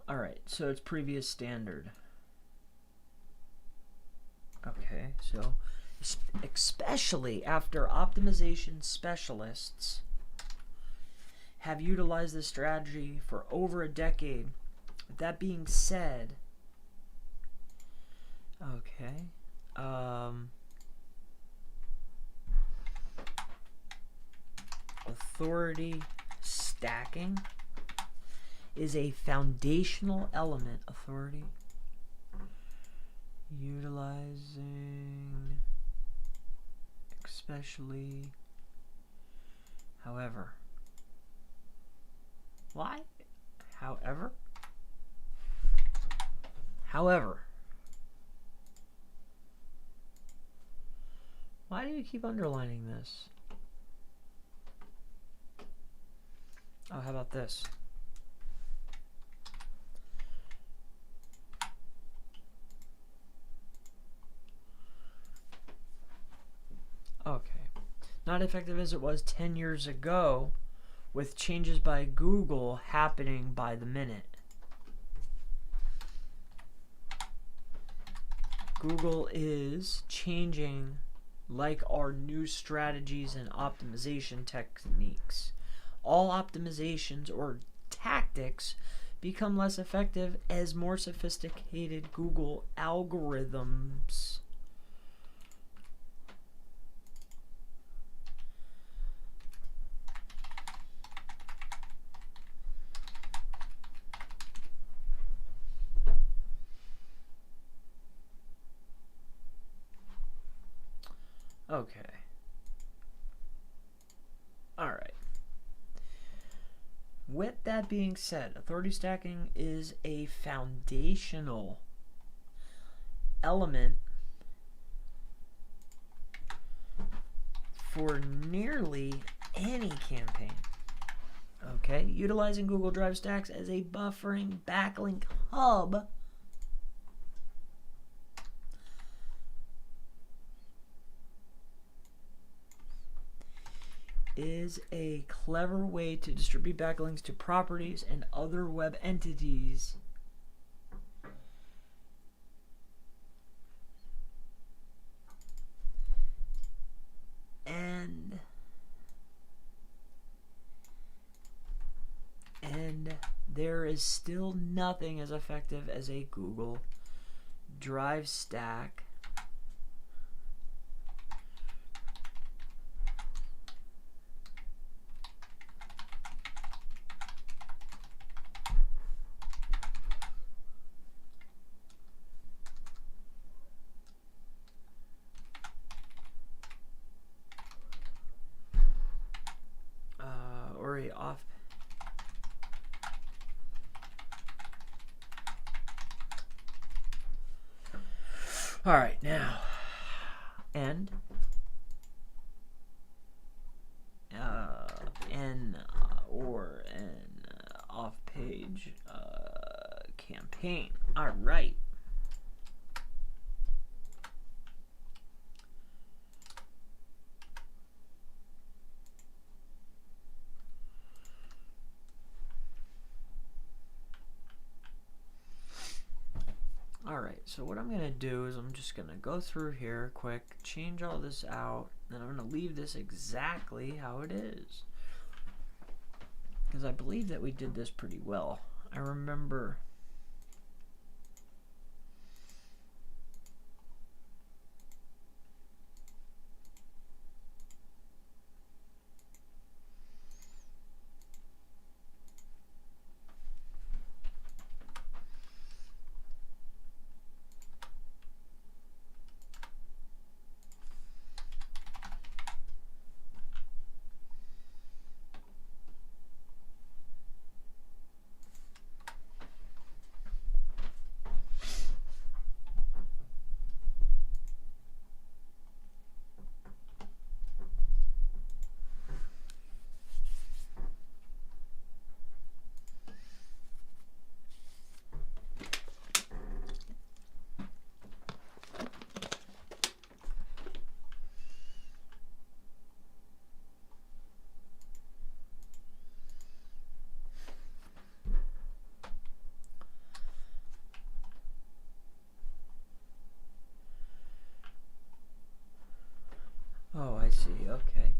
All right, so it's previous standard. Okay, so especially after optimization specialists have utilized this strategy for over a decade. With that being said, okay, authority stacking is a foundational element. Authority utilizing especially, however, why? However, why do you keep underlining this? Oh, how about this? Okay. Not effective as it was 10 years ago, with changes by Google happening by the minute. Google is changing like our new strategies and optimization techniques. All optimizations or tactics become less effective as more sophisticated Google algorithms okay. Alright. With that being said, authority stacking is a foundational element for nearly any campaign. Okay, utilizing Google Drive stacks as a buffering backlink hub is a clever way to distribute backlinks to properties and other web entities and there is still nothing as effective as a Google Drive stack off. All right, now end. Or an off-page campaign. All right. All right, so what I'm going to do is I'm just going to go through here quick, change all this out, and I'm going to leave this exactly how it is. Because I believe that we did this pretty well. I remember... Oh, I see. Okay.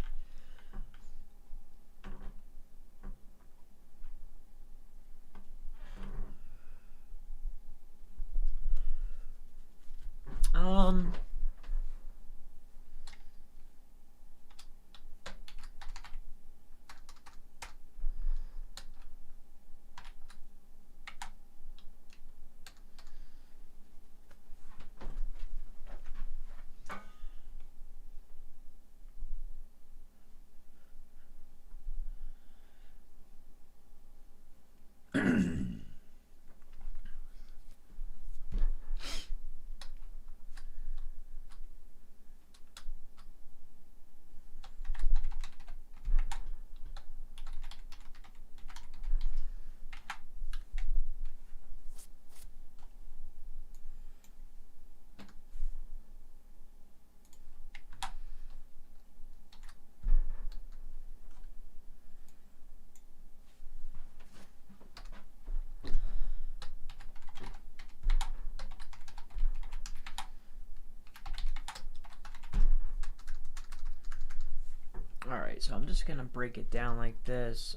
Alright, so I'm just going to break it down like this.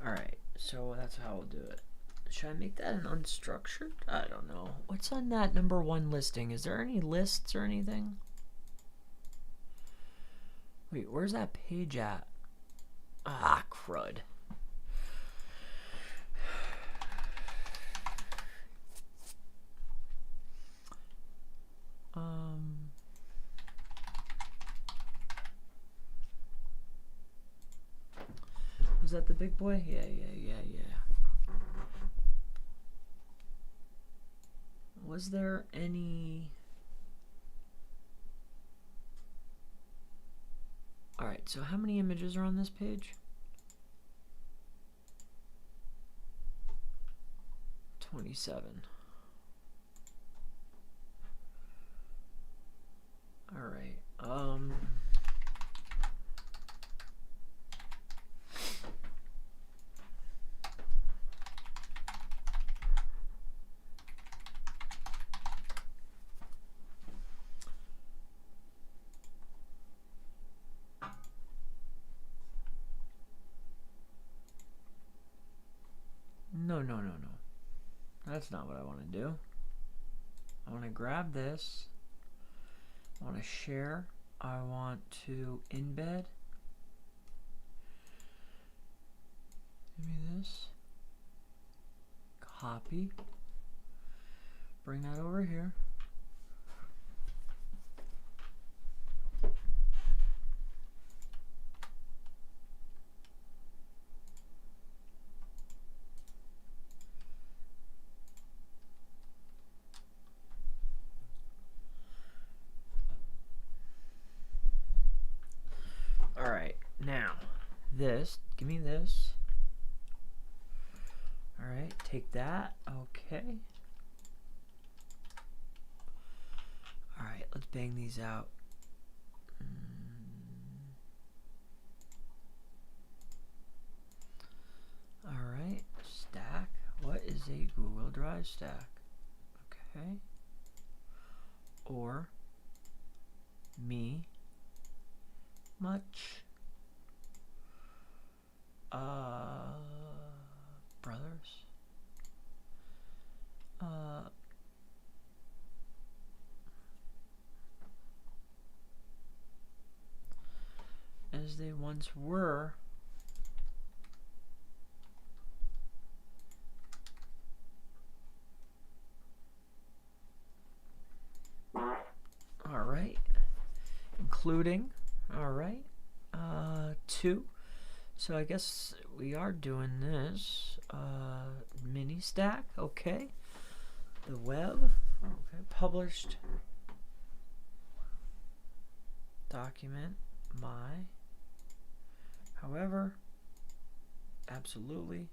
Alright, so that's how I'll do it. Should I make that an unstructured? I don't know. What's on that #1 listing? Is there any lists or anything? Wait, where's that page at? Ah, crud. Was that the big boy? Yeah. Was there any... Alright, so how many images are on this page? 27. Alright, No. That's not what I want to do. I want to grab this. I want to share. I want to embed. Give me this. Copy. Bring that over here. Alright, now this, give me this. Alright, take that. Okay. Alright, let's bang these out. Alright, stack. What is a Google Drive stack? Okay. Or me much brothers as they once were. All right, including, all right, 2. So I guess we are doing this mini stack. Okay, the web. Okay, published document my. However, absolutely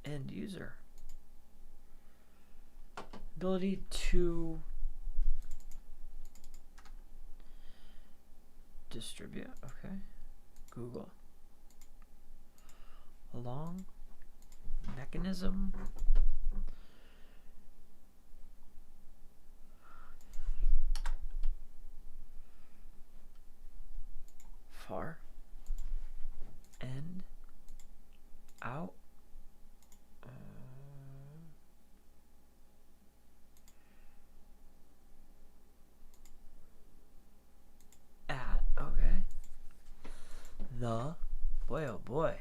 end user. Ability to distribute. Okay, Google. Along mechanism. Far end out at. Okay, the boy, oh boy.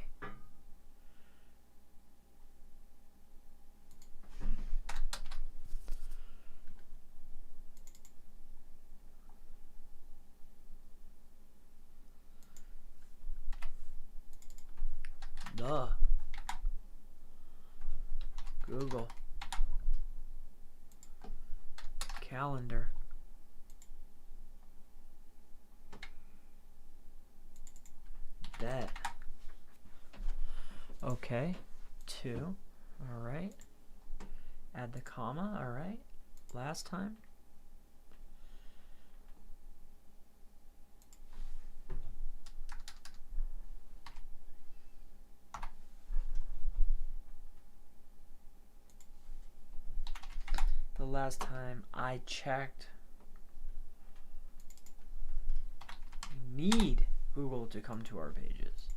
The Google Calendar. That. Okay, 2. All right. Add the comma. All right. Last time. The last time I checked, we need Google to come to our pages.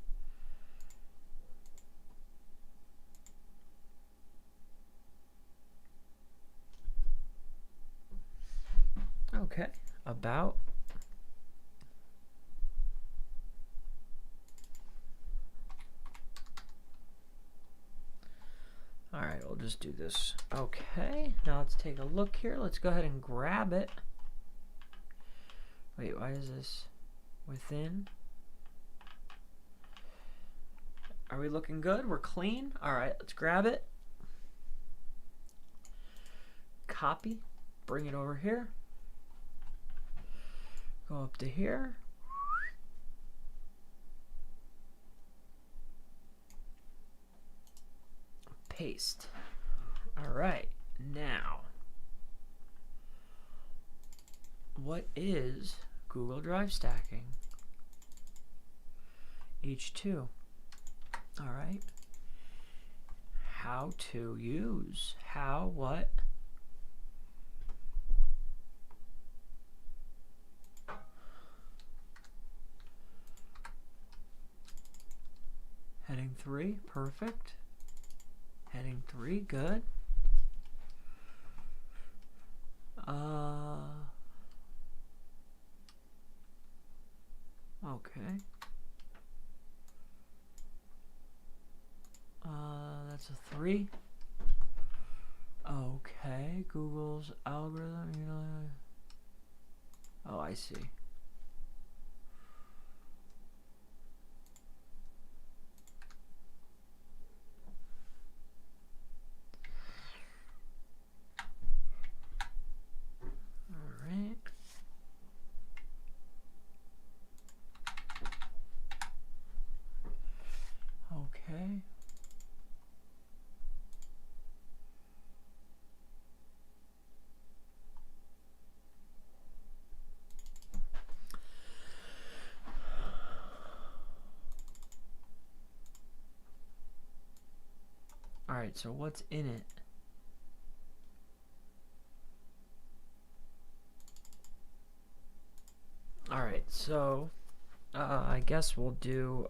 Okay, about. All right, we'll just do this. Okay, now let's take a look here. Let's go ahead and grab it. Wait, why is this within? Are we looking good? We're clean. All right, let's grab it. Copy, bring it over here. Go up to here. Paste. All right, now what is Google Drive stacking? H2. All right. How to use. How, what? Heading 3, perfect. Heading 3, good. Okay. That's a 3. Okay, Google's algorithm, you know. Oh, I see. All right. Okay. All right, so what's in it? All right, so I guess we'll do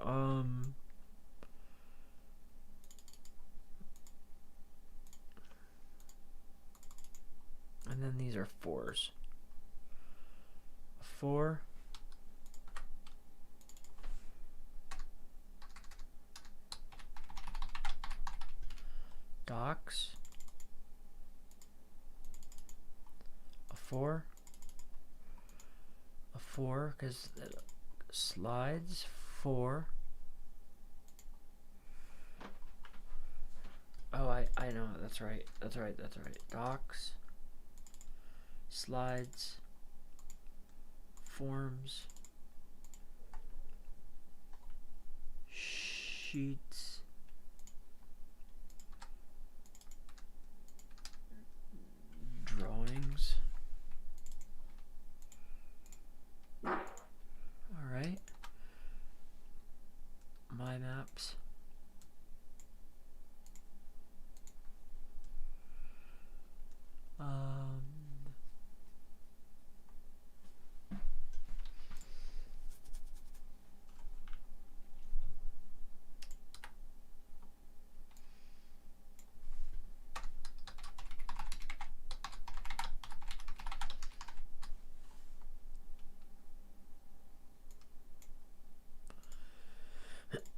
and then these are 4s. A 4. Docs. A 4. A 4, because slides. 4. Oh, I know. That's right. That's right. That's right. Docs. Slides. Forms. Sheets. Drawings. All right. My maps.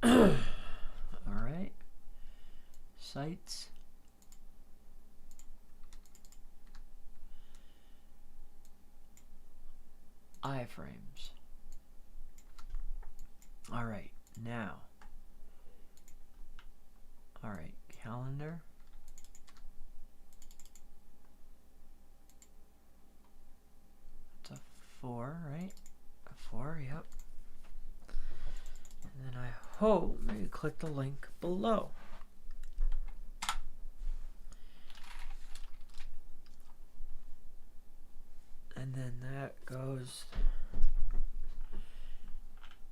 All right. Sites. Iframes. All right, now. All right, calendar. It's a 4, right? A 4, yep. And then I hope maybe click the link below. And then that goes.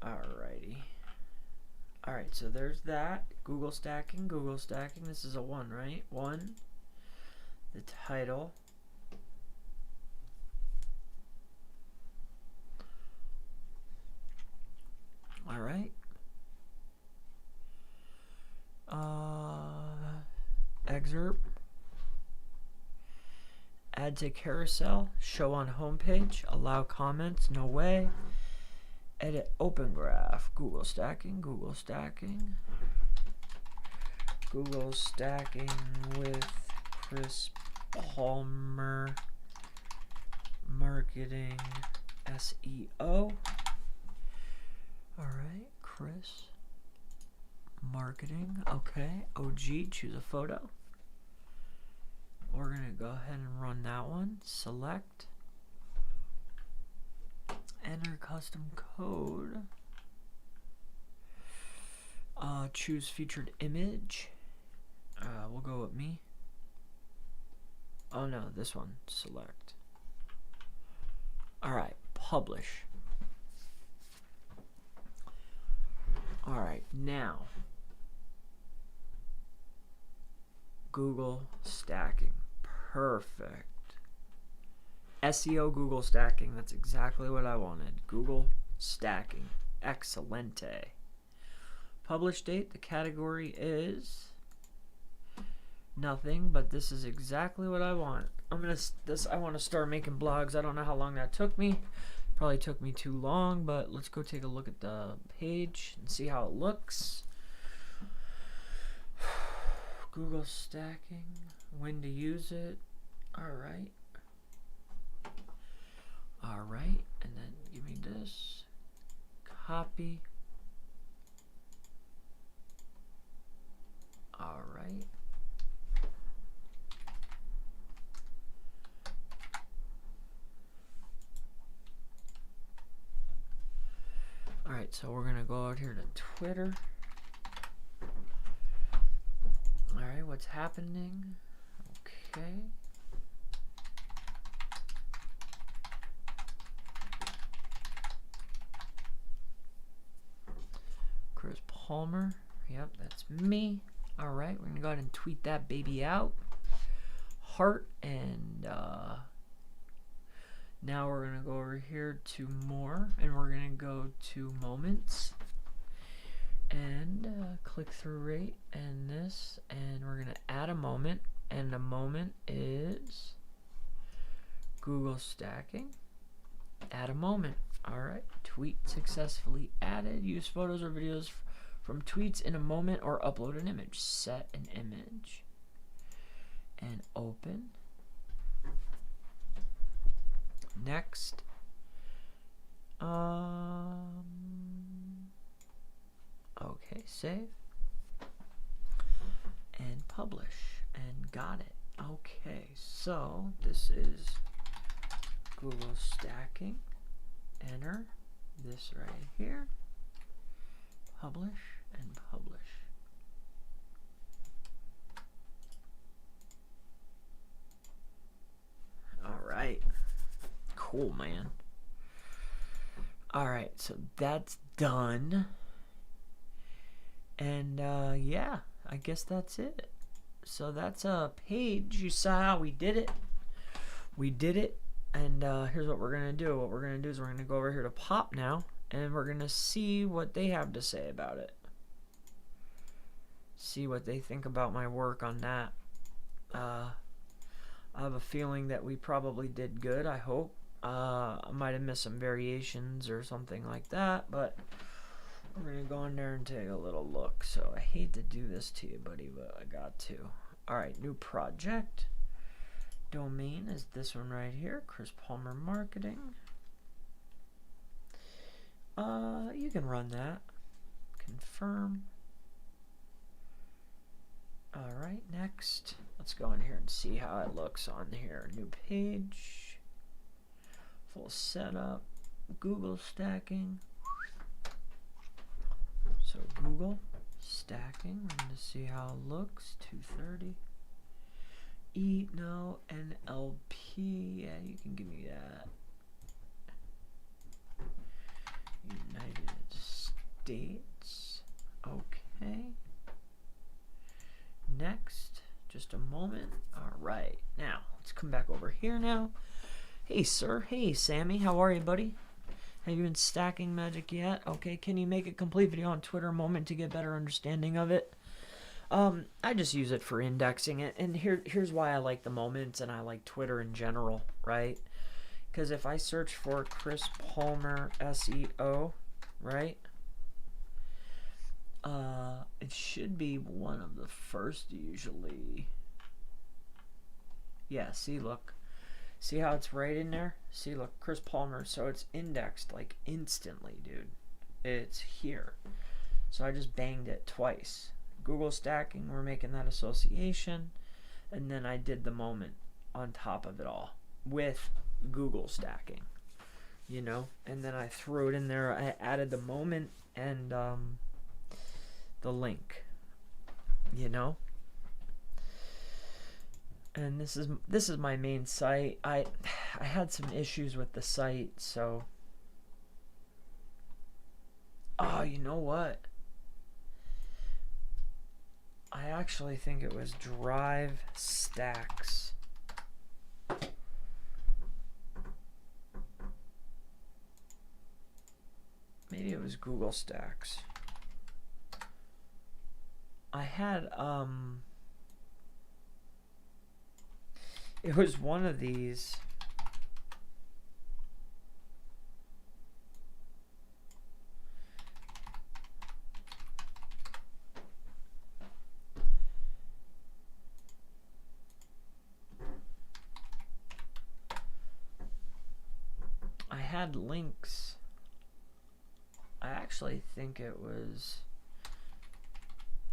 Alrighty. Alright, so there's that. Google stacking, Google stacking. This is a 1, right? 1. The title. Alright. Excerpt. Add to carousel. Show on homepage. Allow comments. No way. Edit open graph. Google stacking. Google stacking. Google stacking with Chris Palmer. Marketing SEO. Alright, Chris. Marketing. Okay. OG. Choose a photo. We're going to go ahead and run that one. Select. Enter custom code. Choose featured image. We'll go with me. Oh no, this one. Select. Alright, publish. Alright, now. Google stacking. Perfect. SEO Google stacking. That's exactly what I wanted. Google stacking. Excelente. Publish date. The category is nothing, but this is exactly what I want. I want to start making blogs. I don't know how long that took me. Probably took me too long, but let's go take a look at the page and see how it looks. Google stacking, when to use it. Alright, and then give me this, copy. Alright, so we're gonna go out here to Twitter. Alright, what's happening? Okay. Chris Palmer. Yep, that's me. Alright, we're gonna go ahead and tweet that baby out. Heart, and now we're gonna go over here to more, and we're gonna go to moments. And click-through rate and this, and we're gonna add a moment, and the moment is Google stacking. Add a moment. Alright, tweet successfully added. Use photos or videos from tweets in a moment or upload an image. Set an image and open. Next. Okay, save and publish, and got it. Okay, so this is Google stacking. Enter this right here, publish and publish. All right, cool, man. All right, so that's done. And yeah, I guess that's it. So that's a page. You saw how we did it. We did it. And here's what we're going to do. What we're going to do is we're going to go over here to Pop now, and we're going to see what they have to say about it. See what they think about my work on that. I have a feeling that we probably did good, I hope. I might have missed some variations or something like that, but we're going to go in there and take a little look. So I hate to do this to you, buddy, but I got to. Alright, new project. Domain is this one right here, Chris Palmer Marketing. You can run that. Confirm. Alright, next. Let's go in here and see how it looks on here. New page. Full setup. Google stacking. So Google stacking. We're going to see how it looks. 230. No, NLP. Yeah, you can give me that. United States. Okay. Next. Just a moment. Alright. Now, let's come back over here now. Hey, sir. Hey, Sammy. How are you, buddy? Have you been stacking magic yet? Okay, can you make a complete video on Twitter moment to get better understanding of it? I just use it for indexing it, and here's why I like the moments and I like Twitter in general, right? Because if I search for Chris Palmer SEO, right, it should be one of the first usually. Yeah, see, look. See how it's right in there? See, look, Chris Palmer, so it's indexed like instantly, dude. It's here. So I just banged it twice. Google stacking, we're making that association, and then I did the moment on top of it all with Google stacking, you know, and then I threw it in there. I added the moment and the link, you know, and this is my main site. I had some issues with the site, so you know what? I actually think it was Drive Stacks. Maybe it was Google Stacks. I had It was one of these. I had links. I actually think it was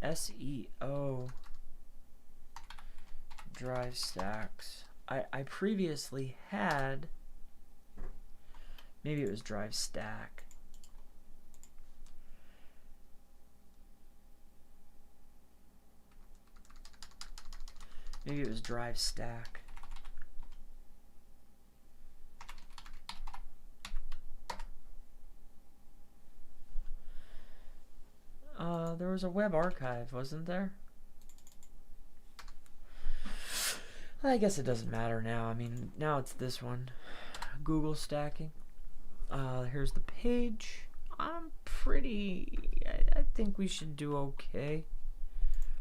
SEO drive stacks. I previously had, maybe it was drive stack. Maybe it was drive stack. There was a web archive, wasn't there? I guess it doesn't matter now. I mean, now it's this one. Google stacking. Here's the page. I'm pretty... I think we should do okay.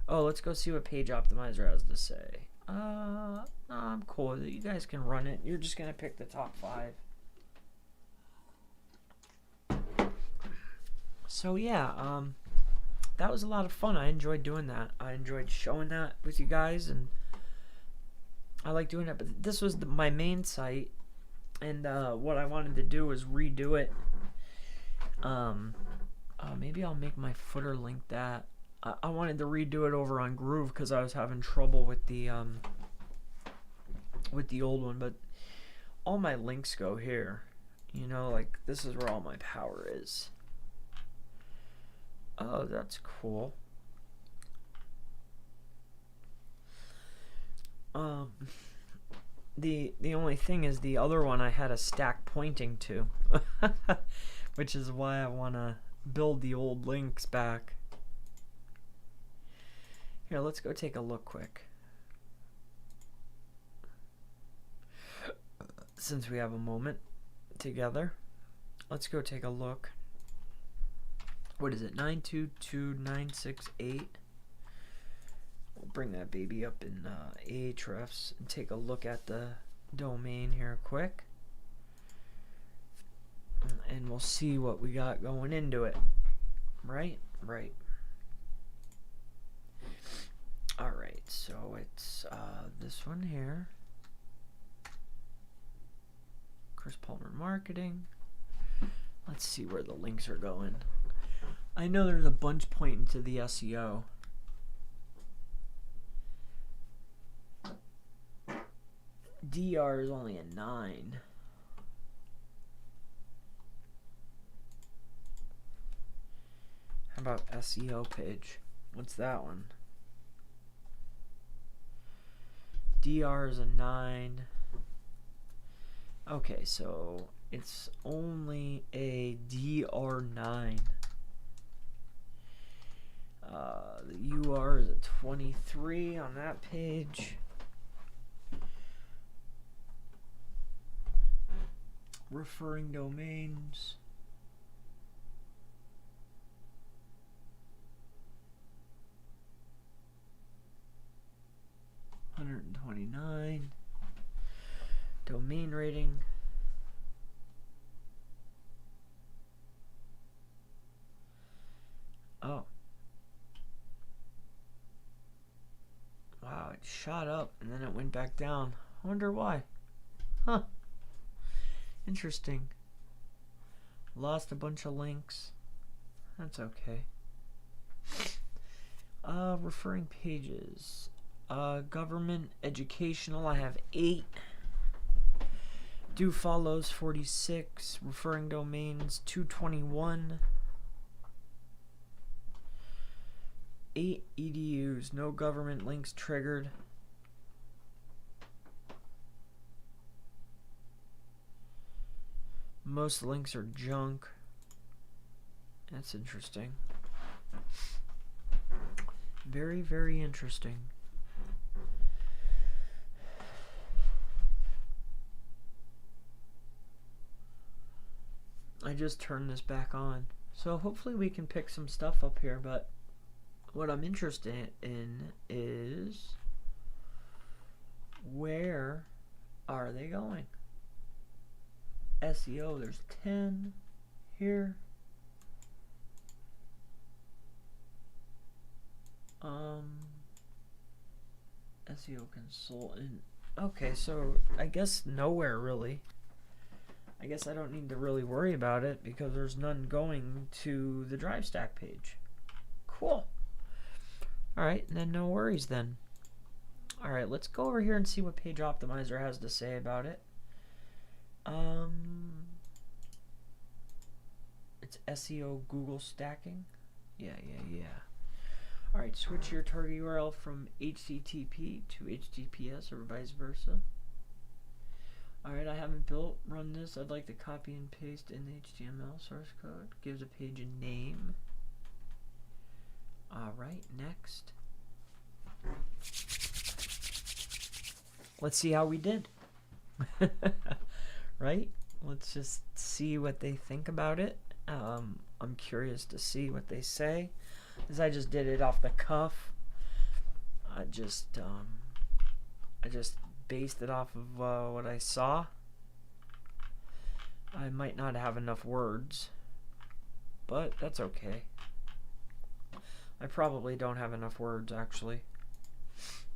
Oh, let's go see what Page Optimizer has to say. No, I'm cool with it. You guys can run it. You're just going to pick the top 5. So, yeah, that was a lot of fun. I enjoyed doing that. I enjoyed showing that with you guys, and I like doing it. But this was my main site, and what I wanted to do was redo it. Maybe I'll make my footer link that. I wanted to redo it over on Groove because I was having trouble with the old one. But all my links go here. You know, like this is where all my power is. Oh, that's cool. The only thing is the other one I had a stack pointing to, which is why I want to build the old links back. Here, let's go take a look quick. Since we have a moment together, let's go take a look. What is it? 922968. We'll bring that baby up in Ahrefs and take a look at the domain here quick. And we'll see what we got going into it. Right? Right. Alright, so it's this one here. Chris Palmer Marketing. Let's see where the links are going. I know there's a bunch pointing to the SEO. DR is only a 9. How about SEO page? What's that one? DR is a 9. Okay, so it's only a DR9. The UR is a 23 on that page. Referring domains. $129. Domain rating. Oh. Wow, it shot up and then it went back down. I wonder why. Huh. Interesting. Lost a bunch of links. That's okay. Referring pages. Government, educational, I have 8. Do follows 46. Referring domains 221. 8 EDUs. No government links triggered. Most links are junk. That's interesting. Very, very interesting. I just turned this back on. So hopefully we can pick some stuff up here, but what I'm interested in is Where are they going? SEO, there's 10 here. SEO consultant. Okay, so I guess nowhere really. I guess I don't need to really worry about it because there's none going to the Drive Stack page. Cool. Alright, and then no worries then. Alright, let's go over here and see what Page Optimizer has to say about it. It's SEO Google stacking. Yeah. Alright, switch your target URL from HTTP to HTTPS or vice versa. Alright, I haven't run this. I'd like to copy and paste in the HTML source code. Gives a page a name. Alright, next. Let's see how we did. Right? Let's just see what they think about it. I'm curious to see what they say, as I just did it off the cuff. I just based it off of what I saw. I might not have enough words, but that's okay. I probably don't have enough words, actually.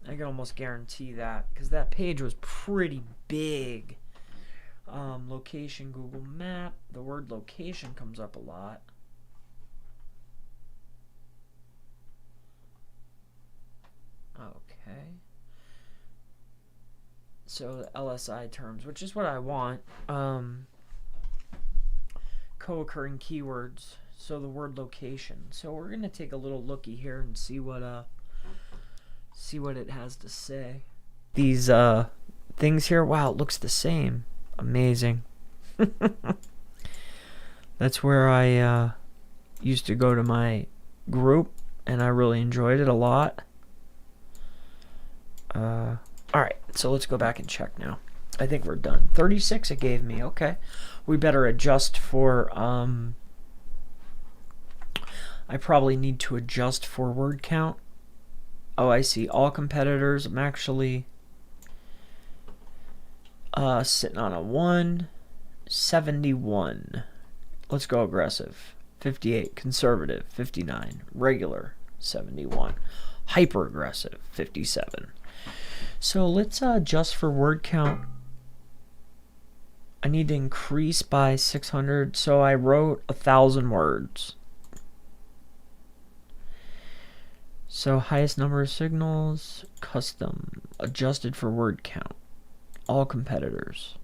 I can almost guarantee that, because that page was pretty big. Location, Google Map. The word location comes up a lot. Okay. So LSI terms, which is what I want. Co-occurring keywords. So the word location. So we're gonna take a little looky here and see what it has to say. These things here. Wow, it looks the same. Amazing. That's where I used to go to my group, and I really enjoyed it a lot. Alright, so let's go back and check now. I think we're done. 36 it gave me. Okay. We better adjust for I probably need to adjust for word count. Oh, I see. All competitors. I'm actually sitting on a 171. Let's go aggressive. 58. Conservative. 59. Regular. 71. Hyper aggressive. 57. So let's adjust for word count. I need to increase by 600. So I wrote 1,000 words. So highest number of signals. Custom. Adjusted for word count. All competitors.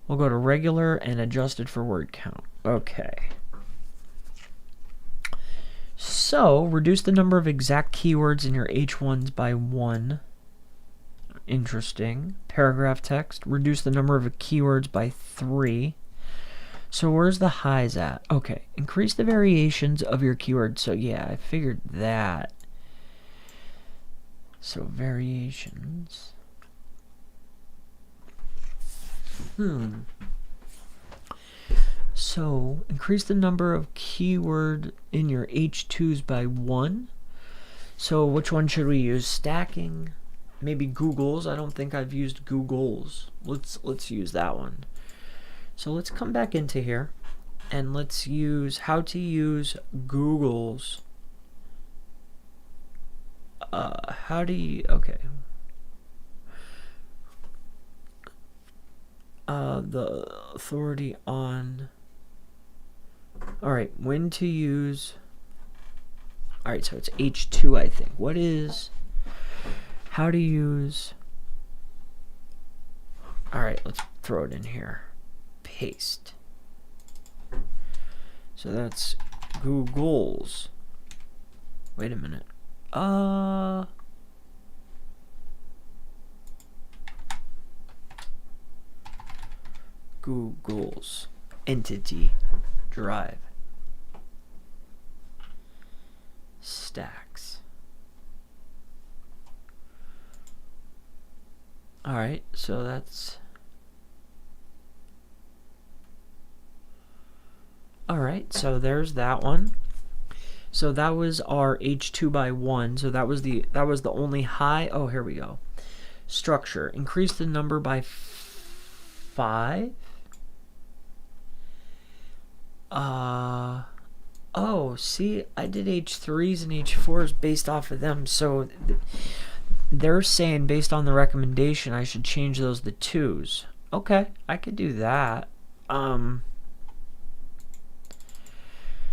We'll go to regular and adjusted for word count. Okay. So, reduce the number of exact keywords in your H1s by 1. Interesting. Paragraph text. Reduce the number of keywords by 3. So, where's the highs at? Okay. Increase the variations of your keywords. So, yeah, I figured that. So, variations. So, increase the number of keyword in your H2s by 1. So, which one should we use? Stacking? Maybe Google's. I don't think I've used Google's. Let's use that one. So, let's come back into here and let's use how to use Google's. How do you... Okay. The authority on... Alright, when to use... Alright, so it's H2, I think. What is... How to use... Alright, let's throw it in here. Paste. So that's Google's. Wait a minute. Google's entity drive stacks. Alright, so that's alright, so there's that one. So that was our H2 by 1. So that was the only high. Oh, here we go. Structure. Increase the number by 5. Oh, see, I did H3s and H4s based off of them. So they're saying based on the recommendation, I should change those to 2s. Okay, I could do that.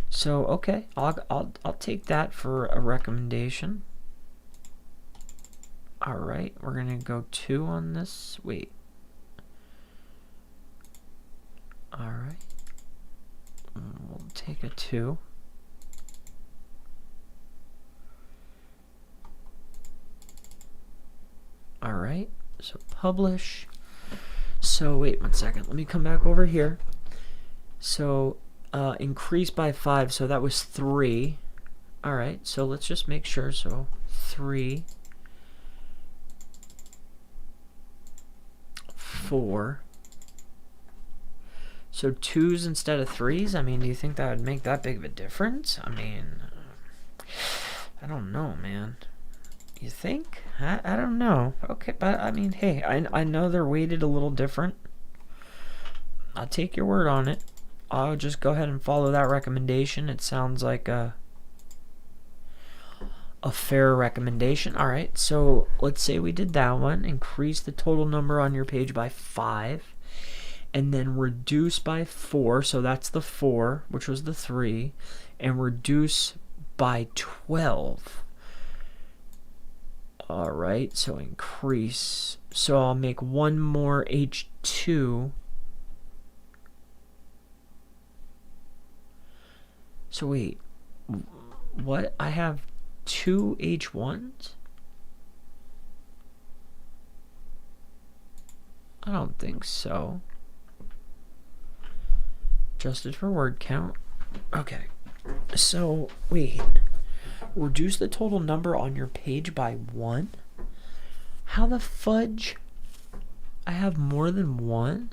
So okay, I'll take that for a recommendation. All right, we're gonna go 2 on this. Wait. All right, we'll take a 2. All right, so publish. So wait 1 second. Let me come back over here. So increase by 5. So that was 3. All right, so let's just make sure. So 3, 4. So 2s instead of 3s. I mean, do you think that would make that big of a difference? I mean, I don't know, man. You think? I don't know. Okay, but I mean, hey, I know they're weighted a little different. I'll take your word on it. I'll just go ahead and follow that recommendation. It sounds like a fair recommendation. All right, so let's say we did that one. Increase the total number on your page by 5. And then reduce by 4. So that's the 4, which was the 3. And reduce by 12. All right, so increase. So I'll make one more H2. So wait, what? I have 2 H1s? I don't think so. Adjusted for word count. Okay, so wait. Reduce the total number on your page by 1? How the fudge? I have more than 1?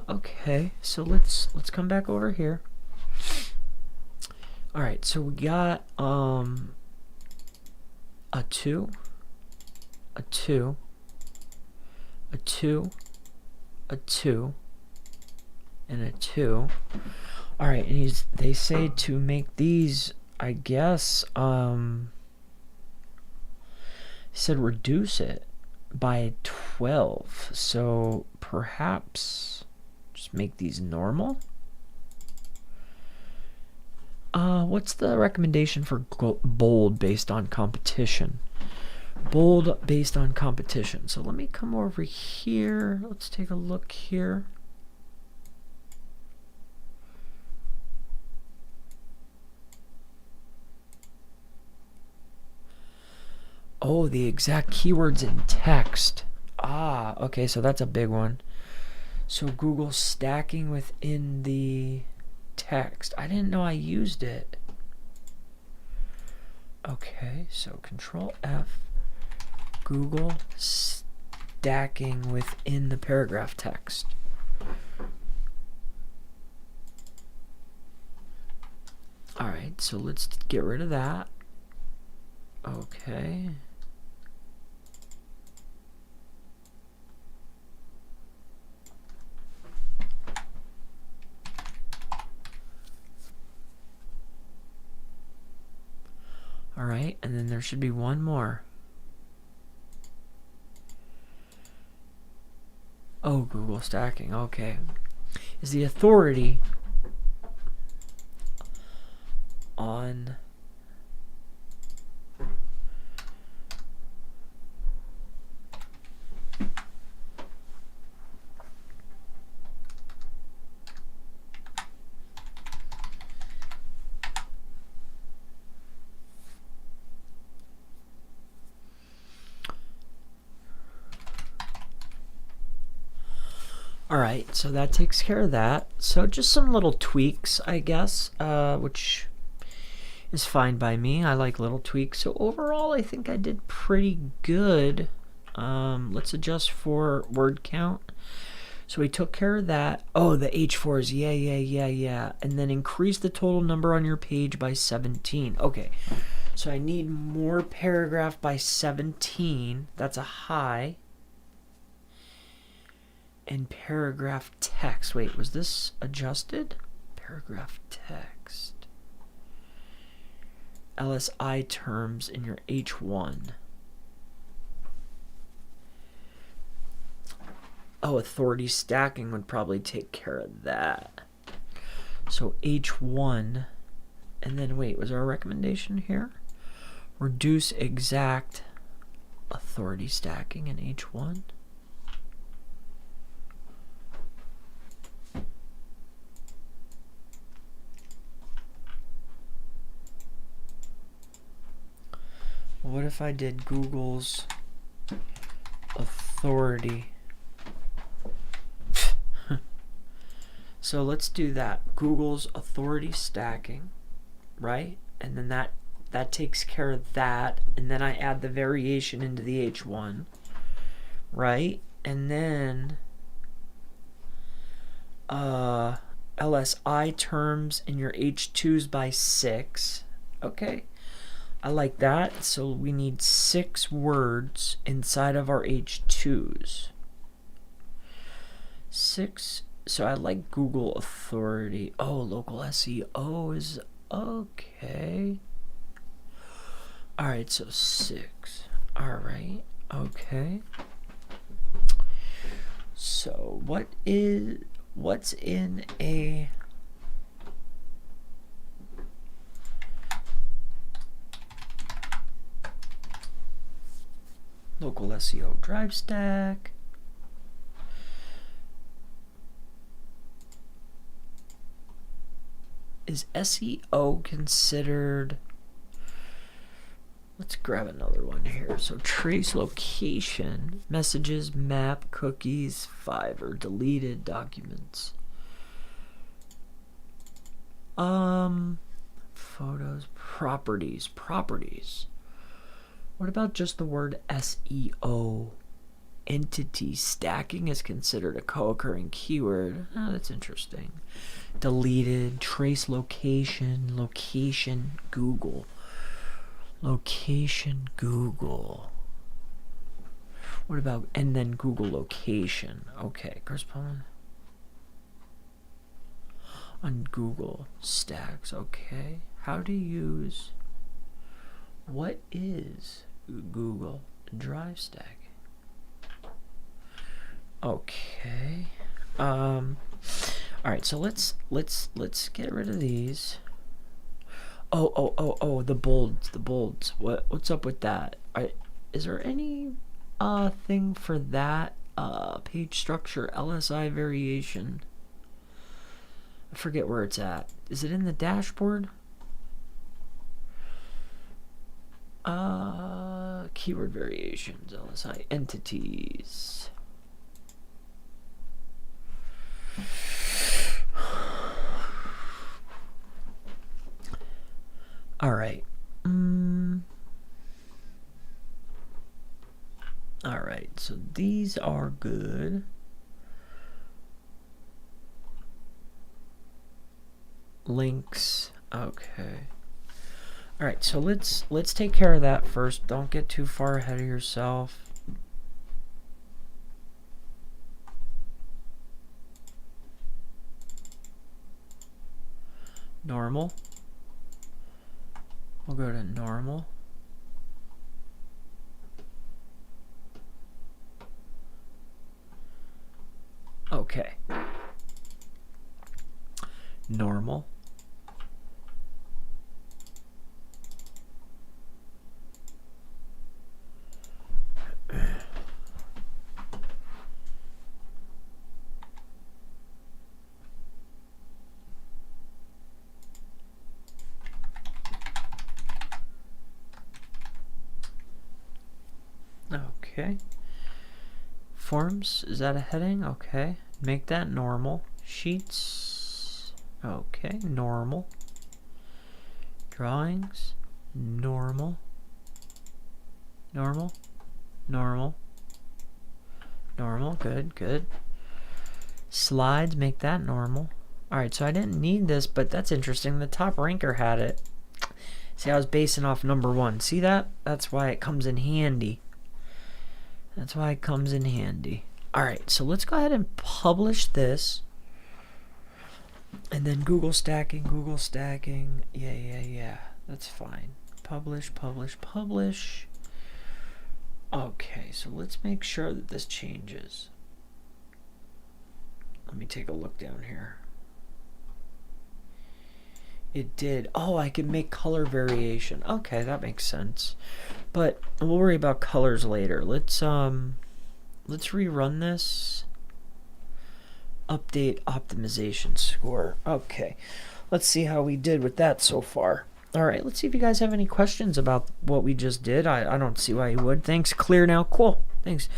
Okay. So let's come back over here. All right. So we got a 2, a 2, a 2, a 2, and a 2. All right, and they say to make these, I guess, he said reduce it by 12. So perhaps just make these normal. What's the recommendation for bold based on competition? Bold based on competition. So let me come over here. Let's take a look here. Oh, the exact keywords in text. Ah, okay, so that's a big one. So Google stacking within the text. I didn't know I used it. Okay, so Control F. Google stacking within the paragraph text. All right, so let's get rid of that. Okay. All right, and then there should be one more. Oh, Google stacking. Okay. Is the authority on Alright, so that takes care of that. So just some little tweaks, I guess, which is fine by me. I like little tweaks. So overall, I think I did pretty good. Let's adjust for word count. So we took care of that. Oh, the H4s. Yeah. And then increase the total number on your page by 17. Okay. So I need more paragraph by 17. That's a high. And paragraph text. Wait, was this adjusted? Paragraph text. LSI terms in your H1. Oh, authority stacking would probably take care of that. So H1, and then wait, was there a recommendation here? Reduce exact authority stacking in H1. What if I did Google's authority? So let's do that. Google's authority stacking, right? And then that takes care of that. And then I add the variation into the H1, right? And then LSI terms in your H2s by 6. Okay. I like that. So we need 6 words inside of our H2s. 6. So I like Google authority. Oh, local SEO is okay. All right, so 6. All right, okay. So what's in a local SEO drive stack? Is SEO considered? Let's grab another one here. So trace location, messages, map, cookies, Fiverr, deleted documents. Photos, properties. What about just the word SEO? Entity stacking is considered a co-occurring keyword. Oh, that's interesting. Deleted, trace location, location Google. Location Google. What about, and then Google location. Okay, correspond on Google stacks. Okay, how to use, what is Google Drive Stack? Okay. All right, so let's get rid of these. Oh, the bolds. What's up with that? Is there any thing for that page structure LSI variation? I forget where it's at. Is it in the dashboard? Keyword variations, LSI entities. All right. All right, so these are good. Links. Okay. All right, so let's take care of that first. Don't get too far ahead of yourself. Normal. We'll go to normal. Okay. Normal. Okay. Forms, is that a heading? Okay. Make that normal. Sheets. Okay, normal. Drawings. Normal. Normal. Normal. Normal. Good. Slides, make that normal. Alright, so I didn't need this, but that's interesting. The top ranker had it. See, I was basing off number 1. See that? That's why it comes in handy. That's why it comes in handy. Alright, so let's go ahead and publish this. And then Google stacking. Yeah. That's fine. Publish. Okay, so let's make sure that this changes. Let me take a look down here. It did. Oh, I can make color variation. Okay, that makes sense. But we'll worry about colors later. Let's rerun this. Update optimization score. Okay. Let's see how we did with that so far. All right, let's see if you guys have any questions about what we just did. I don't see why you would. Thanks. Clear now. Cool. Thanks.